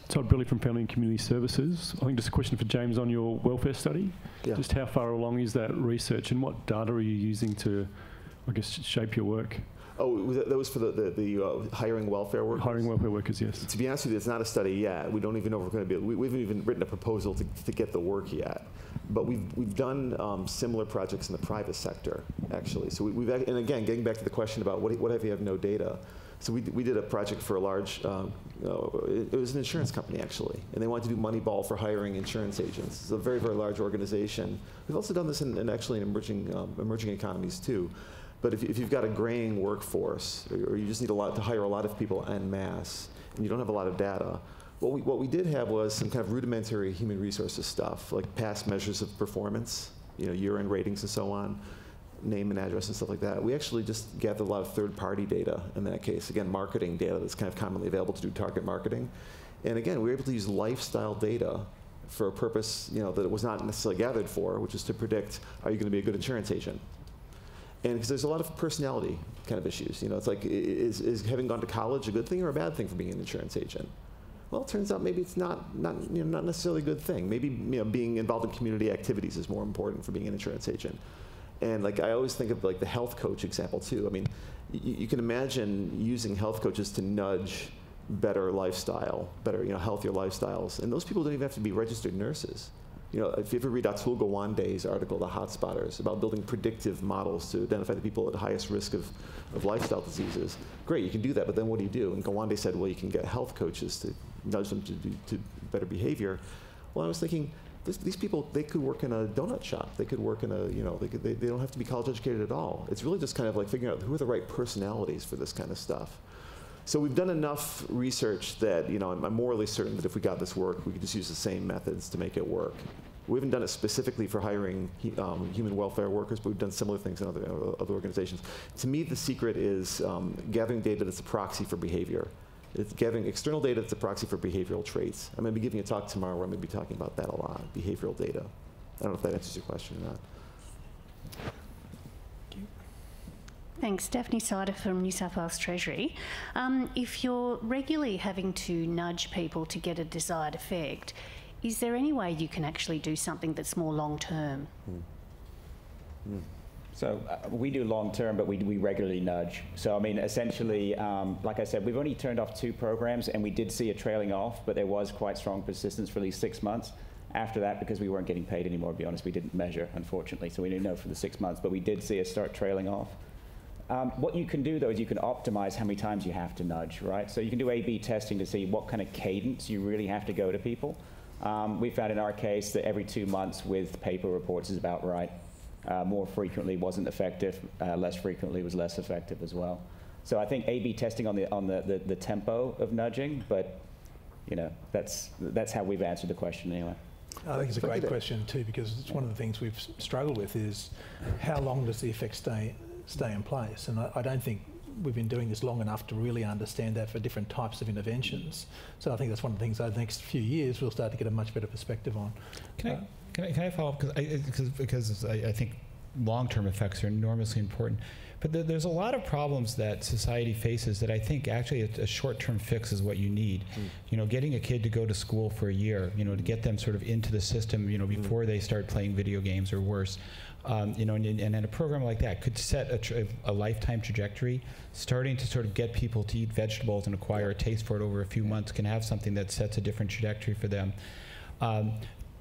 Todd Briley from Family and Community Services. I think just a question for James on your welfare study. Yeah. Just how far along is that research and what data are you using to, I guess, shape your work? Oh, that was for the hiring welfare workers? Hiring welfare workers, yes. To be honest with you, it's not a study yet. We don't even know if we're going to be, we haven't even written a proposal to get the work yet. But we've done similar projects in the private sector, actually. So and again, getting back to the question about what if you have no data. So we did a project for a large, it was an insurance company, actually. And they wanted to do Moneyball for hiring insurance agents. It's a very, very large organization. We've also done this in emerging economies, too. But if you've got a graying workforce, or you just need to hire a lot of people en masse, and you don't have a lot of data, what we did have was some kind of rudimentary human resources stuff, like past measures of performance, year-end ratings and so on, name and address and stuff like that. We actually just gathered a lot of third-party data in that case. Again, marketing data that's kind of commonly available to do target marketing. And again, we were able to use lifestyle data for a purpose that it was not necessarily gathered for, which is to predict, are you going to be a good insurance agent? And because there's a lot of personality kind of issues. It's like, is having gone to college a good thing or a bad thing for being an insurance agent? Well, it turns out maybe it's not necessarily a good thing. Maybe being involved in community activities is more important for being an insurance agent. And like I always think of like the health coach example too. I mean, you can imagine using health coaches to nudge better lifestyle, healthier lifestyles. And those people don't even have to be registered nurses. If you ever read Atul Gawande's article, The Hotspotters, about building predictive models to identify the people at the highest risk of lifestyle diseases, great, you can do that, but then what do? And Gawande said, well, you can get health coaches to nudge them to better behavior. Well, I was thinking, these people, they could work in a donut shop. They could work in a, they don't have to be college educated at all. It's really just kind of like figuring out who are the right personalities for this kind of stuff. So we've done enough research that, I'm morally certain that if we got this work, we could just use the same methods to make it work. We haven't done it specifically for hiring human welfare workers, but we've done similar things in other organizations. To me, the secret is gathering data that's a proxy for behavior. It's gathering external data that's a proxy for behavioral traits. I'm going to be giving a talk tomorrow where I'm going to be talking about that a lot, behavioral data. I don't know if that answers your question or not. Thanks. Daphne Sider from New South Wales Treasury. If you're regularly having to nudge people to get a desired effect, is there any way you can actually do something that's more long-term? So we do long-term, but we regularly nudge. So I mean, essentially, like I said, we've only turned off 2 programs, and we did see a trailing off, but there was quite strong persistence for at least 6 months. After that, because we weren't getting paid anymore, to be honest, we didn't measure, unfortunately, so we didn't know for the 6 months, but we did see it start trailing off. What you can do, though, is you can optimize how many times you have to nudge, right? So you can do A/B testing to see what kind of cadence you really have to go to people. We found in our case that every 2 months with paper reports is about right. More frequently wasn't effective, less frequently was less effective as well. So I think A/B testing on the tempo of nudging, but that's how we've answered the question anyway. I think it's a great question too, because it's one of the things we've struggled with is how long does the effect stay in place? And I don't think we've been doing this long enough to really understand that for different types of interventions. So I think that's one of the things over the next few years we'll start to get a much better perspective on. Can I follow up? Because I think long-term effects are enormously important. But there's a lot of problems that society faces that I think actually a short-term fix is what you need. Getting a kid to go to school for a year, to get them sort of into the system, before they start playing video games or worse. And a program like that could set a lifetime trajectory. Starting to sort of get people to eat vegetables and acquire a taste for it over a few months can have something that sets a different trajectory for them.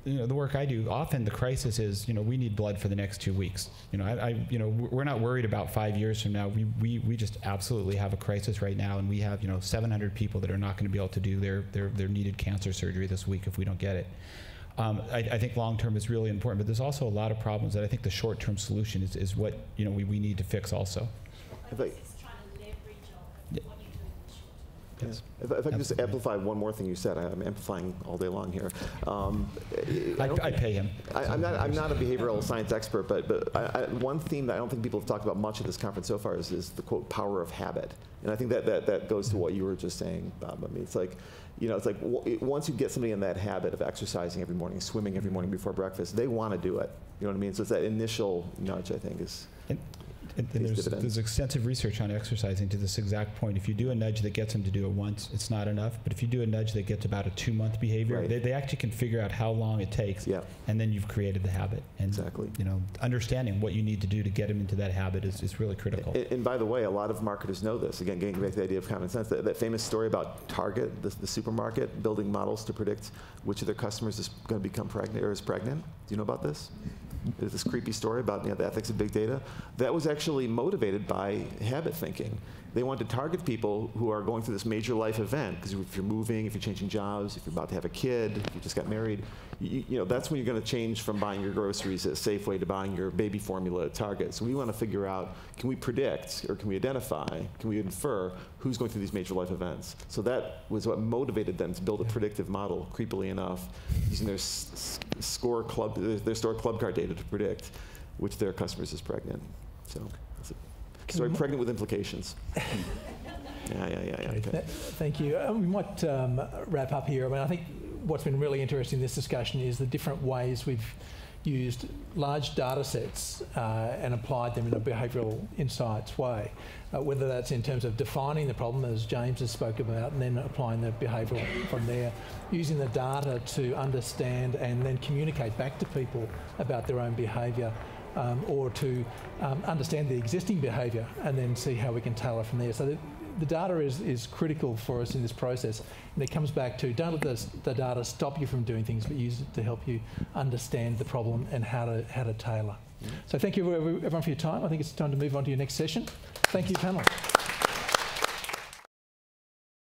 The work I do, often the crisis is, we need blood for the next 2 weeks. We're not worried about 5 years from now. We just absolutely have a crisis right now, and we have, 700 people that are not going to be able to do their needed cancer surgery this week if we don't get it. I think long-term is really important, but there's also a lot of problems that I think the short-term solution is what, we need to fix also. Yes. If I could just amplify one more thing you said, I'm amplifying all day long here. I pay him. I'm not a behavioral science expert, but one theme that I don't think people have talked about much at this conference so far is the quote power of habit, and I think that goes to what you were just saying, Bob. I mean, it's like, once you get somebody in that habit of exercising every morning, swimming every morning before breakfast, they want to do it. You know what I mean? So it's that initial nudge, I think, is. And there's extensive research on exercising to this exact point. If you do a nudge that gets them to do it once, it's not enough. But if you do a nudge that gets about a 2-month behavior, right, they actually can figure out how long it takes, and then you've created the habit. And exactly. Understanding what you need to do to get them into that habit is really critical. And by the way, a lot of marketers know this. Again, getting back to the idea of common sense, that famous story about Target, the supermarket, building models to predict which of their customers is going to become pregnant or is pregnant. Do you know about this? There's this creepy story about the ethics of big data. That was actually motivated by habit thinking. They wanted to target people who are going through this major life event, because if you're moving, if you're changing jobs, if you're about to have a kid, if you just got married, that's when you're going to change from buying your groceries at Safeway to buying your baby formula at Target. So we want to figure out, can we predict, or can we identify, can we infer who's going through these major life events? So that was what motivated them to build a predictive model, creepily enough, using their store club card data to predict which their customers is pregnant. So that's a story pregnant with implications. Okay. Thank you. We might wrap up here. I mean, I think what's been really interesting in this discussion is the different ways we've used large data sets and applied them in a behavioural insights way, whether that's in terms of defining the problem, as James has spoken about, and then applying the behavioural from there, using the data to understand and then communicate back to people about their own behaviour, or to understand the existing behaviour and then see how we can tailor from there. So the data is critical for us in this process, and it comes back to don't let the data stop you from doing things, but use it to help you understand the problem and how to tailor. So thank you everyone for your time. I think it's time to move on to your next session. Thank you, panel.